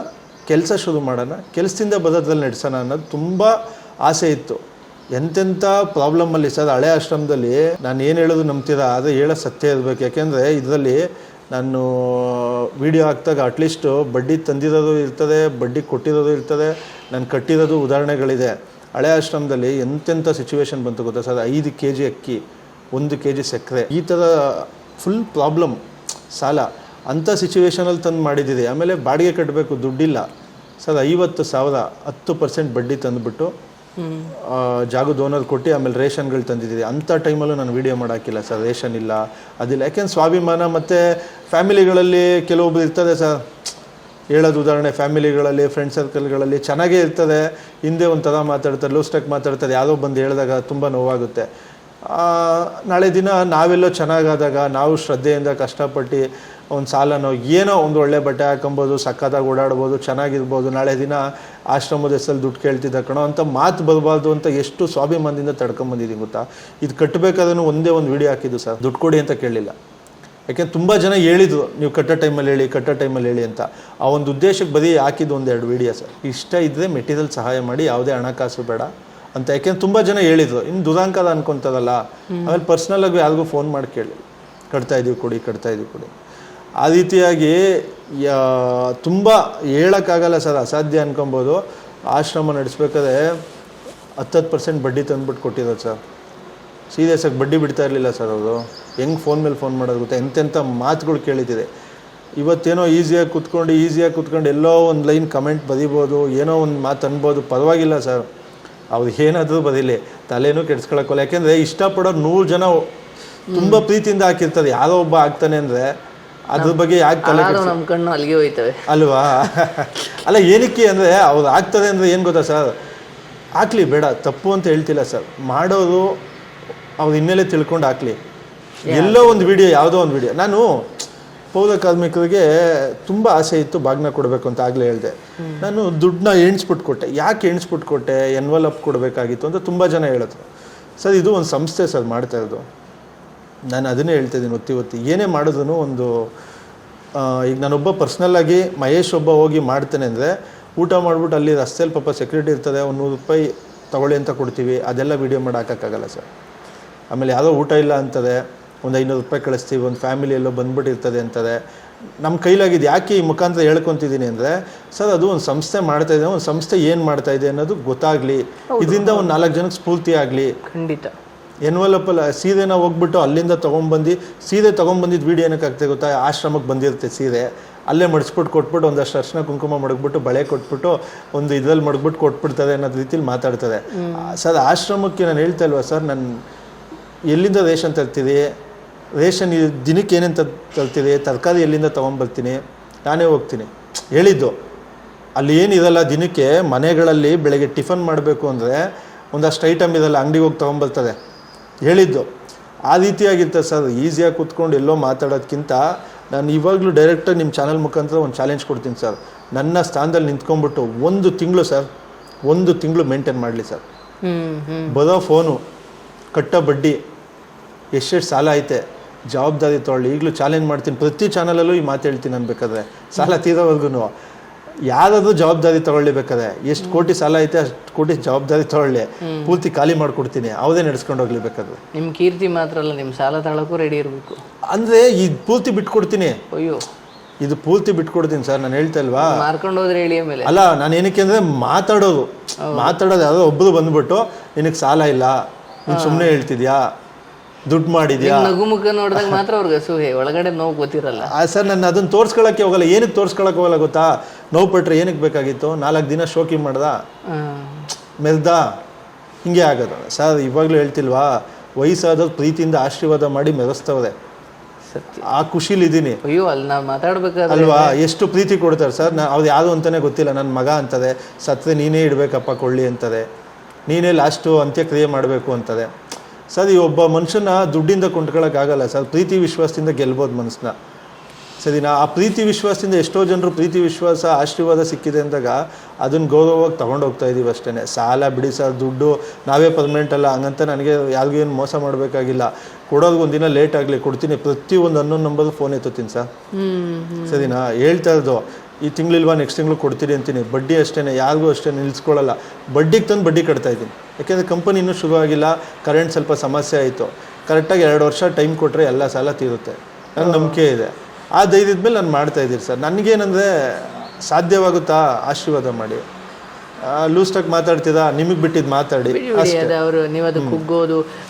ಕೆಲಸ ಶುರು ಮಾಡೋಣ, ಕೆಲಸದಿಂದ ಬರೋದ್ರಲ್ಲಿ ನಡೆಸೋಣ ಅನ್ನೋದು ತುಂಬ ಆಸೆ ಇತ್ತು. ಎಂತೆಂಥ ಪ್ರಾಬ್ಲಮ್ಮಲ್ಲಿ ಸರ್ ಹಳೆ ಆಶ್ರಮದಲ್ಲಿ ನಾನು ಏನು ಹೇಳೋದು ನಂಬ್ತೀರಾ, ಆದರೆ ಹೇಳೋ ಸತ್ಯ ಇರಬೇಕು. ಯಾಕೆಂದರೆ ಇದರಲ್ಲಿ ನಾನು ವಿಡಿಯೋ ಹಾಕ್ದಾಗ ಅಟ್ಲೀಸ್ಟು ಬಡ್ಡಿ ತಂದಿರೋದು ಇರ್ತದೆ, ಬಡ್ಡಿ ಕೊಟ್ಟಿರೋದು ಇರ್ತದೆ, ನಾನು ಕಟ್ಟಿರೋದು ಉದಾಹರಣೆಗಳಿದೆ. ಹಳೆ ಆಶ್ರಮದಲ್ಲಿ ಎಂತೆಂಥ ಸಿಚುವೇಶನ್ ಬಂತು ಗೊತ್ತಾ ಸರ್. 5 kg ಅಕ್ಕಿ, 1 kg ಸಕ್ಕರೆ, ಈ ಥರ ಫುಲ್ ಪ್ರಾಬ್ಲಮ್, ಸಾಲ, ಅಂಥ ಸಿಚುವೇಶನಲ್ಲಿ ತಂದು ಮಾಡಿದ್ದೀರಿ. ಆಮೇಲೆ ಬಾಡಿಗೆ ಕಟ್ಟಬೇಕು, ದುಡ್ಡಿಲ್ಲ ಸರ್. 50,000 10% ಬಡ್ಡಿ ತಂದುಬಿಟ್ಟು ಜಾಗದ ಓನರ್ ಕೊಟ್ಟು ಆಮೇಲೆ ರೇಷನ್ಗಳು ತಂದಿದ್ದೀರಿ. ಅಂಥ ಟೈಮಲ್ಲೂ ನಾನು ವೀಡಿಯೋ ಮಾಡೋಕ್ಕಿಲ್ಲ ಸರ್, ರೇಷನ್ ಇಲ್ಲ, ಅದಿಲ್ಲ. ಯಾಕೆಂದ್ರೆ ಸ್ವಾಭಿಮಾನ. ಮತ್ತು ಫ್ಯಾಮಿಲಿಗಳಲ್ಲಿ ಕೆಲವೊಬ್ರು ಇರ್ತದೆ ಸರ್, ಹೇಳೋದು ಉದಾಹರಣೆ, ಫ್ಯಾಮಿಲಿಗಳಲ್ಲಿ ಫ್ರೆಂಡ್ ಸರ್ಕಲ್ಗಳಲ್ಲಿ ಚೆನ್ನಾಗೇ ಇರ್ತದೆ, ಹಿಂದೆ ಒಂಥರ ಮಾತಾಡ್ತಾರೆ, ಲೂಸ್ಟಾಗಿ ಮಾತಾಡ್ತಾರೆ. ಯಾರೋ ಬಂದು ಹೇಳಿದಾಗ ತುಂಬ ನೋವಾಗುತ್ತೆ. ನಾಳೆ ದಿನ ನಾವೆಲ್ಲೋ ಚೆನ್ನಾಗಾದಾಗ ನಾವು ಶ್ರದ್ಧೆಯಿಂದ ಕಷ್ಟಪಟ್ಟು ಒಂದು ಸಾಲನೋ ಏನೋ ಒಂದು ಒಳ್ಳೆ ಬಟ್ಟೆ ಹಾಕೊಬೋದು, ಸಕ್ಕತ್ತಾಗಿ ಓಡಾಡ್ಬೋದು, ಚೆನ್ನಾಗಿರ್ಬೋದು, ನಾಳೆ ದಿನ ಆಶ್ರಮದ ಹೆಸರಲ್ಲಿ ದುಡ್ಡು ಕೇಳ್ತಿದ್ದ ಕಣೋ ಅಂತ ಮಾತು ಬರಬಾರ್ದು ಅಂತ ಎಷ್ಟು ಸ್ವಾಭಿಮಾನದಿಂದ ತಡ್ಕೊಂಬಂದಿದ್ದೀನಿ ಗೊತ್ತಾ. ಇದು ಕಟ್ಟಬೇಕಾದ್ರೂ ಒಂದೇ ಒಂದು ವೀಡಿಯೋ ಹಾಕಿದ್ದು ಸರ್, ದುಡ್ಡು ಕೊಡಿ ಅಂತ ಕೇಳಲಿಲ್ಲ. ಯಾಕೆಂದ್ರೆ ತುಂಬ ಜನ ಹೇಳಿದ್ರು ನೀವು ಕಟ್ಟೋ ಟೈಮಲ್ಲಿ ಹೇಳಿ ಅಂತ. ಆ ಒಂದು ಉದ್ದೇಶಕ್ಕೆ ಬರೀ ಹಾಕಿದ್ದು 1-2 ವೀಡಿಯೋ ಸರ್. ಇಷ್ಟ ಇದ್ದರೆ ಮೆಟೀರಿಯಲ್ ಸಹಾಯ ಮಾಡಿ, ಯಾವುದೇ ಹಣಕಾಸು ಬೇಡ ಅಂತ. ಯಾಕೆಂದ್ರೆ ತುಂಬ ಜನ ಹೇಳಿದ್ರು, ಇನ್ನು ದುರಾಂಕದ ಅನ್ಕೊತದಲ್ಲ. ಆಮೇಲೆ ಪರ್ಸ್ನಲಾಗಿ ಯಾರಿಗೂ ಫೋನ್ ಮಾಡಿ ಕೇಳಿ, ಕಟ್ತಾ ಇದ್ದೀವಿ ಕೊಡಿ. ಆ ರೀತಿಯಾಗಿ ತುಂಬ ಹೇಳೋಕ್ಕಾಗಲ್ಲ ಸರ್, ಅಸಾಧ್ಯ ಅನ್ಕೊಬೋದು. ಆಶ್ರಮ ನಡೆಸ್ಬೇಕಾದ್ರೆ 10% ಬಡ್ಡಿ ತಂದುಬಿಟ್ಟು ಕೊಟ್ಟಿರೋದು ಸರ್. ಸೀರಿಯಸ್ಸಾಗಿ ಬಡ್ಡಿ ಬಿಡ್ತಾ ಇರಲಿಲ್ಲ ಸರ್ ಅವರು. ಹೆಂಗೆ ಫೋನ್ ಮೇಲೆ ಫೋನ್ ಮಾಡೋದು ಗೊತ್ತಾ, ಎಂತೆಂಥ ಮಾತುಗಳು ಕೇಳಿದ್ದಿದೆ. ಇವತ್ತೇನೋ ಈಸಿಯಾಗಿ ಕೂತ್ಕೊಂಡು ಎಲ್ಲೋ ಒಂದು ಲೈನ್ ಕಮೆಂಟ್ ಬರೀಬೋದು, ಏನೋ ಒಂದು ಮಾತು ಅನ್ಬೋದು, ಪರವಾಗಿಲ್ಲ ಸರ್. ಅವ್ರು ಏನಾದರೂ ಬರೀಲಿ, ತಲೆನೂ ಕೆಡ್ಸ್ಕೊಳಕ್ಕೋಲ್ಲ. ಯಾಕೆಂದರೆ ಇಷ್ಟಪಡೋರು 100 ಜನ ತುಂಬ ಪ್ರೀತಿಯಿಂದ ಹಾಕಿರ್ತಾರೆ. ಯಾರೋ ಒಬ್ಬ ಆಗ್ತಾನೆ ಅಂದರೆ ಅದ್ರ ಬಗ್ಗೆ ಯಾಕೆ ತಲೆ ನಮ್ಮ ಕಣ್ಣು ಅಲ್ಲಿಗೆ ಹೋಯ್ತವೆ ಅಲ್ವಾ? ಅಲ್ಲ, ಏನಕ್ಕೆ ಅಂದರೆ ಅವ್ರು ಆಗ್ತದೆ ಅಂದರೆ ಏನು ಗೊತ್ತಾ ಸರ್, ಹಾಕ್ಲಿ, ಬೇಡ ತಪ್ಪು ಅಂತ ಹೇಳ್ತಿಲ್ಲ ಸರ್. ಮಾಡೋದು ಅವ್ರು ಹಿನ್ನೆಲೆ ತಿಳ್ಕೊಂಡು ಹಾಕ್ಲಿ. ಎಲ್ಲೋ ಒಂದು ವಿಡಿಯೋ, ಯಾವುದೋ ಒಂದು ವಿಡಿಯೋ, ನಾನು ಪೌರ ಕಾರ್ಮಿಕರಿಗೆ ತುಂಬ ಆಸೆ ಇತ್ತು ಬಾಗ್ನ ಕೊಡಬೇಕು ಅಂತ ಆಗಲೇ ಹೇಳಿದೆ. ನಾನು ದುಡ್ಡನ್ನ ಎಣಿಸ್ಬಿಟ್ಟು ಕೊಟ್ಟೆ. ಯಾಕೆ ಎಣಿಸ್ಬಿಟ್ಟು ಕೊಟ್ಟೆ, ಎನ್ವಲಪ್ ಕೊಡಬೇಕಾಗಿತ್ತು ಅಂತ ತುಂಬ ಜನ ಹೇಳಿದ್ರು. ಸರ್, ಇದು ಒಂದು ಸಂಸ್ಥೆ ಸರ್ ಮಾಡ್ತಾ ಇರೋದು. ನಾನು ಅದನ್ನೇ ಹೇಳ್ತಾಯಿದ್ದೀನಿ ಒತ್ತಿ ಏನೇ ಮಾಡಿದ್ರು ಒಂದು ಈಗ ನಾನೊಬ್ಬ ಪರ್ಸ್ನಲ್ಲಾಗಿ ಮಹೇಶ್ ಒಬ್ಬ ಹೋಗಿ ಮಾಡ್ತೇನೆ ಅಂದರೆ, ಊಟ ಮಾಡಿಬಿಟ್ಟು ಅಲ್ಲಿ ರಸ್ತೆಯಲ್ಲಿ ಪಾಪ ಸೆಕ್ಯೂರಿಟಿ ಇರ್ತದೆ, ಒಂದು 100 ರೂಪಾಯಿ ತೊಗೊಳ್ಳಿ ಅಂತ ಕೊಡ್ತೀವಿ, ಅದೆಲ್ಲ ವೀಡಿಯೋ ಮಾಡಿ ಹಾಕೋಕ್ಕಾಗಲ್ಲ ಸರ್. ಆಮೇಲೆ ಯಾವುದೋ ಊಟ ಇಲ್ಲ ಅಂತದೆ, ಒಂದು 500 ರೂಪಾಯಿ ಕಳಿಸ್ತೀವಿ, ಒಂದು ಫ್ಯಾಮಿಲಿ ಎಲ್ಲೋ ಬಂದ್ಬಿಟ್ಟಿರ್ತದೆ ಅಂತದೆ. ನಮ್ಮ ಕೈಲಾಗಿದ್ದು ಯಾಕೆ ಈ ಮುಖಾಂತರ ಹೇಳ್ಕೊತಿದ್ದೀನಿ ಅಂದರೆ, ಸರ್ ಅದು ಒಂದು ಸಂಸ್ಥೆ ಮಾಡ್ತಾಯಿದೆ, ಒಂದು ಸಂಸ್ಥೆ ಏನು ಮಾಡ್ತಾಯಿದೆ ಅನ್ನೋದು ಗೊತ್ತಾಗಲಿ, ಇದರಿಂದ ಒಂದು 4 ಜನಕ್ಕೆ ಸ್ಫೂರ್ತಿ ಆಗಲಿ. ಖಂಡಿತ. ಎನ್ವಲಪ್ಪಲ್ಲ ಸೀರೆನ ಹೋಗ್ಬಿಟ್ಟು ಅಲ್ಲಿಂದ ಸೀರೆ ತೊಗೊಂಬಂದಿದ್ದು ವೀಡಿಯೋ ಏನಕ್ಕೆ ಆಗ್ತದೆ ಗೊತ್ತಾ, ಆಶ್ರಮಕ್ಕೆ ಬಂದಿರುತ್ತೆ ಸೀರೆ, ಅಲ್ಲೇ ಮಡಿಸ್ಬಿಟ್ಟು ಕೊಟ್ಬಿಟ್ಟು ಒಂದಷ್ಟು ಅರ್ಶಿನ ಕುಂಕುಮ ಮಡಗ್ಬಿಟ್ಟು ಬಳೆ ಕೊಟ್ಬಿಟ್ಟು ಒಂದು ಇದ್ರಲ್ಲಿ ಮಡಗ್ಬಿಟ್ಟು ಕೊಟ್ಬಿಡ್ತದೆ ಅನ್ನೋದು ರೀತಿಲಿ ಮಾತಾಡ್ತದೆ. ಸರ್, ಆಶ್ರಮಕ್ಕೆ ನಾನು ಹೇಳ್ತಾ ಇಲ್ವಾ ಸರ್, ನಾನು ಎಲ್ಲಿಂದ ರೇಷನ್ ತರ್ತೀರಿ, ರೇಷನ್ ದಿನಕ್ಕೆ ಏನೇನು ತರ್ತೀರಿ, ತರಕಾರಿ ಎಲ್ಲಿಂದ ತೊಗೊಂಬರ್ತೀನಿ, ನಾನೇ ಹೋಗ್ತೀನಿ ಹೇಳಿದ್ದು. ಅಲ್ಲಿ ಏನಿರಲ್ಲ, ದಿನಕ್ಕೆ ಮನೆಗಳಲ್ಲಿ ಬೆಳಗ್ಗೆ ಟಿಫನ್ ಮಾಡಬೇಕು ಅಂದರೆ ಒಂದಷ್ಟು ಐಟಮ್ ಇದೆಲ್ಲ ಅಂಗಡಿಗೆ ಹೋಗಿ ತೊಗೊಂಬರ್ತದೆ ಹೇಳಿದ್ದು. ಆ ರೀತಿಯಾಗಿರ್ತದೆ ಸರ್. ಈಸಿಯಾಗಿ ಕೂತ್ಕೊಂಡು ಎಲ್ಲೋ ಮಾತಾಡೋದಕ್ಕಿಂತ ನಾನು ಇವಾಗಲೂ ಡೈರೆಕ್ಟಾಗಿ ನಿಮ್ಮ ಚಾನಲ್ ಮುಖಾಂತರ ಒಂದು ಚಾಲೆಂಜ್ ಕೊಡ್ತೀನಿ ಸರ್. ನನ್ನ ಸ್ಥಾನದಲ್ಲಿ ನಿಂತ್ಕೊಂಡ್ಬಿಟ್ಟು 1 ತಿಂಗಳು ಸರ್, 1 ತಿಂಗಳು ಮೇಂಟೈನ್ ಮಾಡಲಿ ಸರ್. ಬರೋ ಫೋನು, ಕಟ್ಟೋ ಬಡ್ಡಿ, ಎಷ್ಟೆಷ್ಟು ಸಾಲ ಐತೆ, ಜವಾಬ್ದಾರಿ ತೊಗೊಳ್ಳಿ. ಈಗಲೂ ಚಾಲೆಂಜ್ ಮಾಡ್ತೀನಿ, ಪ್ರತಿ ಚಾನಲಲ್ಲೂ ಈ ಮಾತು ಹೇಳ್ತೀನಿ. ನಾನು ಬೇಕಾದ್ರೆ ಸಾಲ ತೀರೋವರೆಗೂ ಯಾರಾದರೂ ಜವಾಬ್ದಾರಿ ತೊಗೊಳ್ಳಿ, ಬೇಕಾದ್ರೆ ಎಷ್ಟು ಕೋಟಿ ಸಾಲ ಐತೆ ಅಷ್ಟು ಕೋಟಿ ಜವಾಬ್ದಾರಿ ತೊಗೊಳ್ಳಿ, ಪೂರ್ತಿ ಖಾಲಿ ಮಾಡಿಕೊಡ್ತೀನಿ, ಅವದೇ ನಡೆಸ್ಕೊಂಡು ಹೋಗ್ಲಿ ಬೇಕಾದ್ರೆ. ನಿಮ್ಮ ಕೀರ್ತಿ ಮಾತ್ರ ಅಲ್ಲ, ನಿಮ್ಮ ಸಾಲ ತಗೊಳ್ಳೋಕ್ಕೂ ರೆಡಿ ಇರಬೇಕು ಅಂದರೆ ಇದು ಪೂರ್ತಿ ಬಿಟ್ಕೊಡ್ತೀನಿ. ಅಯ್ಯೋ, ಇದು ಪೂರ್ತಿ ಬಿಟ್ಕೊಡ್ತೀನಿ ಸರ್. ನಾನು ಹೇಳ್ತಾ ಇಲ್ವಾ, ಮಾರ್ಕೊಂಡು ಹೋದ್ರೆ ಹೇಳಿ ಮೇಲೆ ಅಲ್ಲ, ನಾನು ಏನಕ್ಕೆ ಅಂದರೆ ಮಾತಾಡೋದು ಯಾವುದೋ ಒಬ್ಬರು ಬಂದ್ಬಿಟ್ಟು ನಿನಗೆ ಸಾಲ ಇಲ್ಲ, ನೀನು ಸುಮ್ಮನೆ ಹೇಳ್ತಿದ್ಯಾ, ದುಡ್ಡು ಮಾಡಿದ್ಯಾ, ನಗು ಮುಖ ನೋಡಿದಾಗ ಮಾತ್ರ ಅವ್ರಿಗೆ ಅಸೂಹೆ, ಒಳಗಡೆ ನೋವು ಗೊತ್ತಿರಲ್ಲ. ಸರ್, ನಾನು ಅದನ್ನು ತೋರಿಸ್ಕೊಳಕ್ಕೆ ಹೋಗಲ್ಲ. ಏನಕ್ಕೆ ತೋರಿಸ್ಕೊಳಕ್ಕೆ ಹೋಗಲ್ಲ ಗೊತ್ತಾ, ನೋವು ಪಟ್ರೆ ಏನಕ್ಕೆ ಬೇಕಾಗಿತ್ತು, 4 ದಿನ ಶೋಕಿ ಮಾಡ್ದ, ಮೆರ್ದ, ಹಿಂಗೆ ಆಗೋದು ಸರ್. ಇವಾಗಲೂ ಹೇಳ್ತಿಲ್ವಾ, ವಯಸ್ಸಾದವ್ರು ಪ್ರೀತಿಯಿಂದ ಆಶೀರ್ವಾದ ಮಾಡಿ ಮೆರೆಸ್ತವ್ರೆ. ಸತ್ಯ. ಆ ಖುಷಿಲಿದ್ದೀನಿ. ಅಯ್ಯೋ, ಅಲ್ಲಿ ನಾವು ಮಾತಾಡ್ಬೇಕಾದ್ರೆ ಅಲ್ವಾ, ಎಷ್ಟು ಪ್ರೀತಿ ಕೊಡ್ತಾರೆ ಸರ್. ಅವ್ರು ಯಾವುದು ಅಂತಲೇ ಗೊತ್ತಿಲ್ಲ. ನನ್ನ ಮಗ ಅಂತದೆ, ಸತ್ರೆ ನೀನೇ ಇಡಬೇಕಪ್ಪ ಕೊಳ್ಳಿ ಅಂತದೆ, ನೀನೇ ಲಾಸ್ಟು ಅಂತ್ಯಕ್ರಿಯೆ ಮಾಡಬೇಕು ಅಂತದೆ. ಸರ್, ಈ ಒಬ್ಬ ಮನುಷ್ಯನ ದುಡ್ಡಿಂದ ಕೊಂಡ್ಕೊಳ್ಳೋಕ್ಕಾಗಲ್ಲ ಸರ್. ಪ್ರೀತಿ ವಿಶ್ವಾಸದಿಂದ ಗೆಲ್ಬೋದು ಮನಸ್ಸನ್ನ. ಸರಿನಾ? ಆ ಪ್ರೀತಿ ವಿಶ್ವಾಸದಿಂದ ಎಷ್ಟೋ ಜನರು ಪ್ರೀತಿ ವಿಶ್ವಾಸ ಆಶೀರ್ವಾದ ಸಿಕ್ಕಿದೆ ಅಂದಾಗ ಅದನ್ನು ಗೌರವವಾಗಿ ತೊಗೊಂಡೋಗ್ತಾ ಇದ್ದೀವಿ ಅಷ್ಟೇ. ಸಾಲ ಬಿಡಿ ಸರ್, ದುಡ್ಡು ನಾವೇ ಪರ್ಮನೆಂಟ್ ಅಲ್ಲ, ಹಂಗಂತ ನನಗೆ ಯಾರಿಗೂ ಏನು ಮೋಸ ಮಾಡಬೇಕಾಗಿಲ್ಲ. ಕೊಡೋದು ಒಂದಿನ ಲೇಟ್ ಆಗಲಿ ಕೊಡ್ತೀನಿ, ಪ್ರತಿಯೊಂದು 11 ನಂಬರ್ ಫೋನ್ ಎತ್ತುತ್ತೀನಿ ಸರ್. ಸರಿನಾ? ಹೇಳ್ತಾ ಇರೋದು, ಈ ತಿಂಗಳಿಲ್ವಾ ನೆಕ್ಸ್ಟ್ ತಿಂಗಳು ಕೊಡ್ತೀನಿ ಅಂತೀನಿ. ಬಡ್ಡಿ ಅಷ್ಟೇ, ಯಾರಿಗೂ ಅಷ್ಟೇ ನಿಲ್ಲಿಸ್ಕೊಳ್ಳಲ್ಲ. ಬಡ್ಡಿಗೆ ತಂದು ಬಡ್ಡಿ ಕಟ್ತಾ ಇದ್ದೀನಿ. ಯಾಕೆಂದರೆ ಕಂಪನಿ ಇನ್ನೂ ಶುರುವಾಗಿಲ್ಲ, ಕರೆಂಟ್ ಸ್ವಲ್ಪ ಸಮಸ್ಯೆ ಆಯಿತು. ಕರೆಕ್ಟಾಗಿ 2 ವರ್ಷ ಟೈಮ್ ಕೊಟ್ಟರೆ ಎಲ್ಲ ಸಾಲ ತೀರುತ್ತೆ, ನನಗೆ ನಂಬಿಕೆ ಇದೆ. ಆ ಧೈರ್ಯದ ಮೇಲೆ ನಾನು ಮಾಡ್ತಾಯಿದ್ದೀನಿ ಸರ್. ನನಗೇನಂದರೆ ಸಾಧ್ಯವಾಗುತ್ತಾ, ಆಶೀರ್ವಾದ ಮಾಡಿ. ಲೂಸ್ಟಾಗಿ ಮಾತಾಡ್ತಿದ್ದ, ನಿಮಗೆ ಬಿಟ್ಟಿದ್ದು ಮಾತಾಡಿ. ಅವರು ನೀವು ಅದು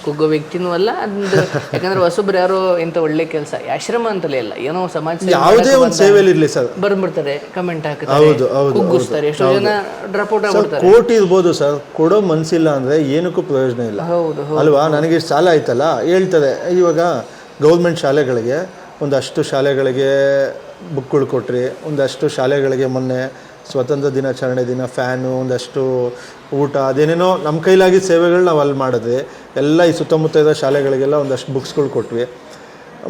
ಕುಗ್ಗೋ ವ್ಯಕ್ತಿನೂ ಅಲ್ಲ. ಅದು ಯಾಕಂದ್ರೆ ಹೊಸಬ್ರು ಯಾರೋ ಇಂಥ ಒಳ್ಳೆ ಕೆಲಸ, ಆಶ್ರಮ ಅಂತಲೇ ಅಲ್ಲ, ಏನೋ ಸಮಾಜ ಯಾವುದೇ ಒಂದು ಸೇವೆಯಲ್ಲಿ ಇರಲಿ ಸರ್, ಬಂದ್ಬಿಡ್ತಾರೆ, ಕಮೆಂಟ್ ಹಾಕ್ತಾರೆ, ಕುಗ್ಗಿಸ್ತಾರೆ, ಎಷ್ಟೋ ಜನ ಡ್ರಾಪ್ ಔಟ್ ಆಗ್ಬಿಡ್ತಾರೆ. ಕೋಟಿ ಇರ್ಬೋದು ಸರ್, ಕೊಡೋ ಮನಸ್ಸಿಲ್ಲ ಅಂದರೆ ಏನಕ್ಕೂ ಪ್ರಯೋಜನ ಇಲ್ಲ. ಹೌದು ಅಲ್ವಾ? ನನಗೆ ಇಷ್ಟು ಸಾಲ ಆಯ್ತಲ್ಲ ಹೇಳ್ತಾರೆ. ಇವಾಗ ಗೌರ್ಮೆಂಟ್ ಶಾಲೆಗಳಿಗೆ ಒಂದಷ್ಟು ಶಾಲೆಗಳಿಗೆ ಬುಕ್ಗಳು ಕೊಟ್ರಿ, ಒಂದಷ್ಟು ಶಾಲೆಗಳಿಗೆ ಮೊನ್ನೆ ಸ್ವಾತಂತ್ರ್ಯ ದಿನಾಚರಣೆ ದಿನ ಫ್ಯಾನು, ಒಂದಷ್ಟು ಊಟ, ಅದೇನೇನೋ ನಮ್ಮ ಕೈಲಾಗಿ ಸೇವೆಗಳು ನಾವು ಅಲ್ಲಿ ಮಾಡಿದ್ವಿ. ಎಲ್ಲ ಈ ಸುತ್ತಮುತ್ತ ಇರೋ ಶಾಲೆಗಳಿಗೆಲ್ಲ ಒಂದಷ್ಟು ಬುಕ್ಸ್ಗಳು ಕೊಟ್ವಿ.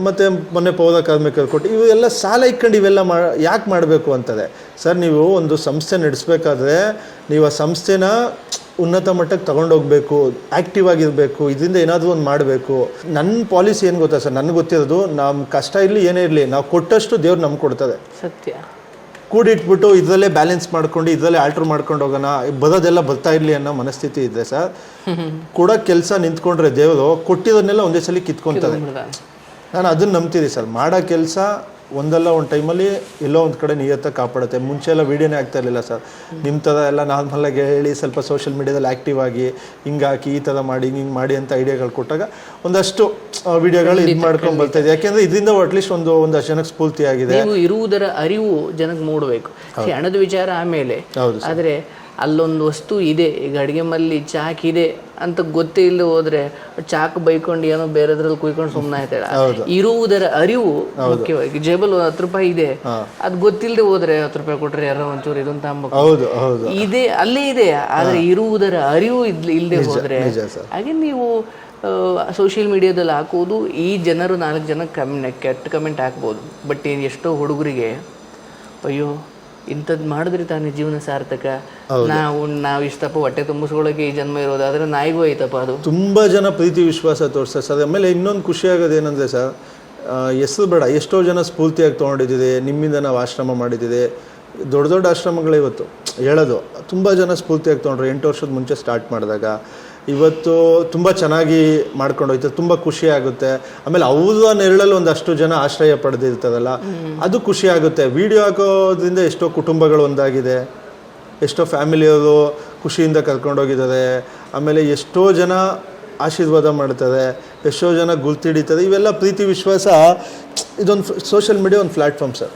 ಮತ್ತು ಮೊನ್ನೆ ಪೌರ ಕಾರ್ಮಿಕರು ಕೊಟ್ಟು, ಇವೆಲ್ಲ ಸಾಲ ಇಟ್ಕೊಂಡು ಇವೆಲ್ಲ ಯಾಕೆ ಮಾಡಬೇಕು ಅಂತದೆ ಸರ್. ನೀವು ಒಂದು ಸಂಸ್ಥೆ ನಡೆಸಬೇಕಾದ್ರೆ ನೀವು ಆ ಸಂಸ್ಥೆನ ಉನ್ನತ ಮಟ್ಟಕ್ಕೆ ತೊಗೊಂಡೋಗ್ಬೇಕು, ಆ್ಯಕ್ಟಿವ್ ಆಗಿರಬೇಕು, ಇದರಿಂದ ಏನಾದರೂ ಒಂದು ಮಾಡಬೇಕು. ನನ್ನ ಪಾಲಿಸಿ ಏನು ಗೊತ್ತಾ ಸರ್, ನನಗೆ ಗೊತ್ತಿರೋದು, ನಮ್ಮ ಕಷ್ಟ ಇರಲಿ ಏನೇ ಇರಲಿ, ನಾವು ಕೊಟ್ಟಷ್ಟು ದೇವ್ರು ನಮ್ಗೆ ಕೊಡ್ತದೆ. ಸತ್ಯ. ಕೂಡಿಟ್ಬಿಟ್ಟು ಇದರಲ್ಲೇ ಬ್ಯಾಲೆನ್ಸ್ ಮಾಡ್ಕೊಂಡು ಇದರಲ್ಲೇ ಆಲ್ಟ್ರ್ ಮಾಡ್ಕೊಂಡು ಹೋಗೋಣ, ಬರೋದೆಲ್ಲ ಬರ್ತಾ ಇರಲಿ ಅನ್ನೋ ಮನಸ್ಥಿತಿ ಇದೆ ಸರ್. ಕೊಡೋ ಕೆಲಸ ನಿಂತ್ಕೊಂಡ್ರೆ ದೇವರು ಕೊಟ್ಟಿರೋದನ್ನೆಲ್ಲ ಒಂದೇ ಸಲ ಕಿತ್ಕೊತಾರೆ. ನಾನು ಅದನ್ನು ನಂಬ್ತಿದ್ದೆ ಸರ್. ಮಾಡೋ ಕೆಲಸ ಒಂದಲ್ಲ ಒಂದು ಟೈಮಲ್ಲಿ ಎಲ್ಲೋ ಒಂದು ಕಡೆ ನಿಯತ್ತ ಕಾಪಾಡುತ್ತೆ. ಮುಂಚೆ ಎಲ್ಲ ವೀಡಿಯೋನೇ ಆಗ್ತಾ ಇರಲಿಲ್ಲ ಸರ್. ನಿಮ್ಮ ಥರ ಎಲ್ಲ ನಾರ್ಮಲಾಗಿ ಹೇಳಿ ಸ್ವಲ್ಪ ಸೋಷಿಯಲ್ ಮೀಡಿಯಾದಲ್ಲಿ ಆ್ಯಕ್ಟಿವ್ ಆಗಿ ಹಿಂಗೆ ಹಾಕಿ ಈ ಥರ ಮಾಡಿ ಹಿಂಗೆ ಮಾಡಿ ಅಂತ ಐಡಿಯಾಗಳು ಕೊಟ್ಟಾಗ ಒಂದಷ್ಟು ವೀಡಿಯೋಗಳು ಇದು ಮಾಡ್ಕೊಂಡು ಬರ್ತಾಯಿದೆ. ಯಾಕೆಂದರೆ ಇದರಿಂದ ಅಟ್ಲೀಸ್ಟ್ ಒಂದಷ್ಟು ಜನಕ್ಕೆ ಸ್ಫೂರ್ತಿ ಆಗಿದೆ. ನೀವು ಇರುವುದರ ಅರಿವು ಜನಕ್ಕೆ ಮೂಡಬೇಕು. ಹಣದ ವಿಚಾರ ಆಮೇಲೆ, ಆದರೆ ಅಲ್ಲೊಂದು ವಸ್ತು ಇದೆ, ಈಗ ಅಡುಗೆ ಮಲ್ಲಿ ಚಾಕ್ ಇದೆ ಅಂತ ಗೊತ್ತೇ ಇಲ್ಲ ಹೋದ್ರೆ ಚಾಕ್ ಬೈಕೊಂಡು ಏನೋ ಬೇರೆದ್ರಲ್ಲಿ ಕುಯ್ಕೊಂಡು ಸುಮ್ಮನೆ ಆಯ್ತಾಳ. ಇರುವುದರ ಅರಿವು ಮುಖ್ಯವಾಗಿ. ಜೇಬಲ್ 10 ರೂಪಾಯಿ ಇದೆ, ಅದು ಗೊತ್ತಿಲ್ಲದೆ ಹೋದ್ರೆ 10 ರೂಪಾಯಿ ಕೊಟ್ರೆ ಯಾರೋ ಒಂಚೂರು ಇದೊಂದು ತಾಂಬ ಇದೆ, ಅಲ್ಲೇ ಇದೆ. ಆದ್ರೆ ಇರುವುದರ ಅರಿವು ಇಲ್ಲದೆ ಹೋದ್ರೆ, ಹಾಗೆ ನೀವು ಸೋಷಿಯಲ್ ಮೀಡಿಯಾದಲ್ಲಿ ಹಾಕೋದು ಈ ಜನರು 4 ಜನ ಕೆಟ್ಟ ಕಮೆಂಟ್ ಹಾಕ್ಬೋದು. ಬಟ್ ಎಷ್ಟೋ ಹುಡುಗರಿಗೆ ಅಯ್ಯೋ ಇಂಥದ್ದು ಮಾಡಿದ್ರೆ ತಾನೇ ಜೀವನ ಸಾರ್ಥಕ, ನಾವು ಇಷ್ಟಪ್ಪ ಹೊಟ್ಟೆ ತುಂಬಿಸ್ಕೊಳ್ಳೋಕೆ ಈ ಜನ್ಮ ಇರೋದಾದ್ರೆ ನಾಯಿಗೂ ಐತಪ್ಪ. ಅದು ತುಂಬ ಜನ ಪ್ರೀತಿ ವಿಶ್ವಾಸ ತೋರಿಸ್ತಾರೆ ಸರ್. ಆಮೇಲೆ ಇನ್ನೊಂದು ಖುಷಿ ಆಗೋದು ಏನಂದರೆ ಸರ್, ಹೆಸರು ಬೇಡ, ಎಷ್ಟೋ ಜನ ಸ್ಫೂರ್ತಿಯಾಗಿ ತೊಗೊಂಡಿದ್ದಿದೆ. ನಿಮ್ಮಿಂದ ನಾವು ಆಶ್ರಮ ಮಾಡಿದ್ದಿದೆ, ದೊಡ್ಡ ದೊಡ್ಡ ಆಶ್ರಮಗಳು ಇವತ್ತು ಹೇಳೋದು ತುಂಬ ಜನ ಸ್ಫೂರ್ತಿಯಾಗಿ ತೊಗೊಂಡ್ರು. 8 ವರ್ಷದ ಮುಂಚೆ ಸ್ಟಾರ್ಟ್ ಮಾಡಿದಾಗ ಇವತ್ತು ತುಂಬ ಚೆನ್ನಾಗಿ ಮಾಡ್ಕೊಂಡು ಹೋಯ್ತು, ತುಂಬ ಖುಷಿ ಆಗುತ್ತೆ. ಆಮೇಲೆ ಅವ್ರ ನೆರಳಲ್ಲಿ ಒಂದಷ್ಟು ಜನ ಆಶ್ರಯ ಪಡೆದಿರ್ತದಲ್ಲ, ಅದು ಖುಷಿ ಆಗುತ್ತೆ. ವಿಡಿಯೋ ಹಾಕೋದ್ರಿಂದ ಎಷ್ಟೋ ಕುಟುಂಬಗಳು ಒಂದಾಗಿದೆ, ಎಷ್ಟೋ ಫ್ಯಾಮಿಲಿಯವರು ಖುಷಿಯಿಂದ ಕರ್ಕೊಂಡೋಗಿದ್ದಾರೆ. ಆಮೇಲೆ ಎಷ್ಟೋ ಜನ ಆಶೀರ್ವಾದ ಮಾಡ್ತಾರೆ, ಎಷ್ಟೋ ಜನ ಗುರ್ತಿಡಿತಾರೆ. ಇವೆಲ್ಲ ಪ್ರೀತಿ ವಿಶ್ವಾಸ, ಇದೊಂದು ಸೋಷಿಯಲ್ ಮೀಡಿಯಾ ಒಂದು ಪ್ಲ್ಯಾಟ್ಫಾರ್ಮ್ ಸರ್.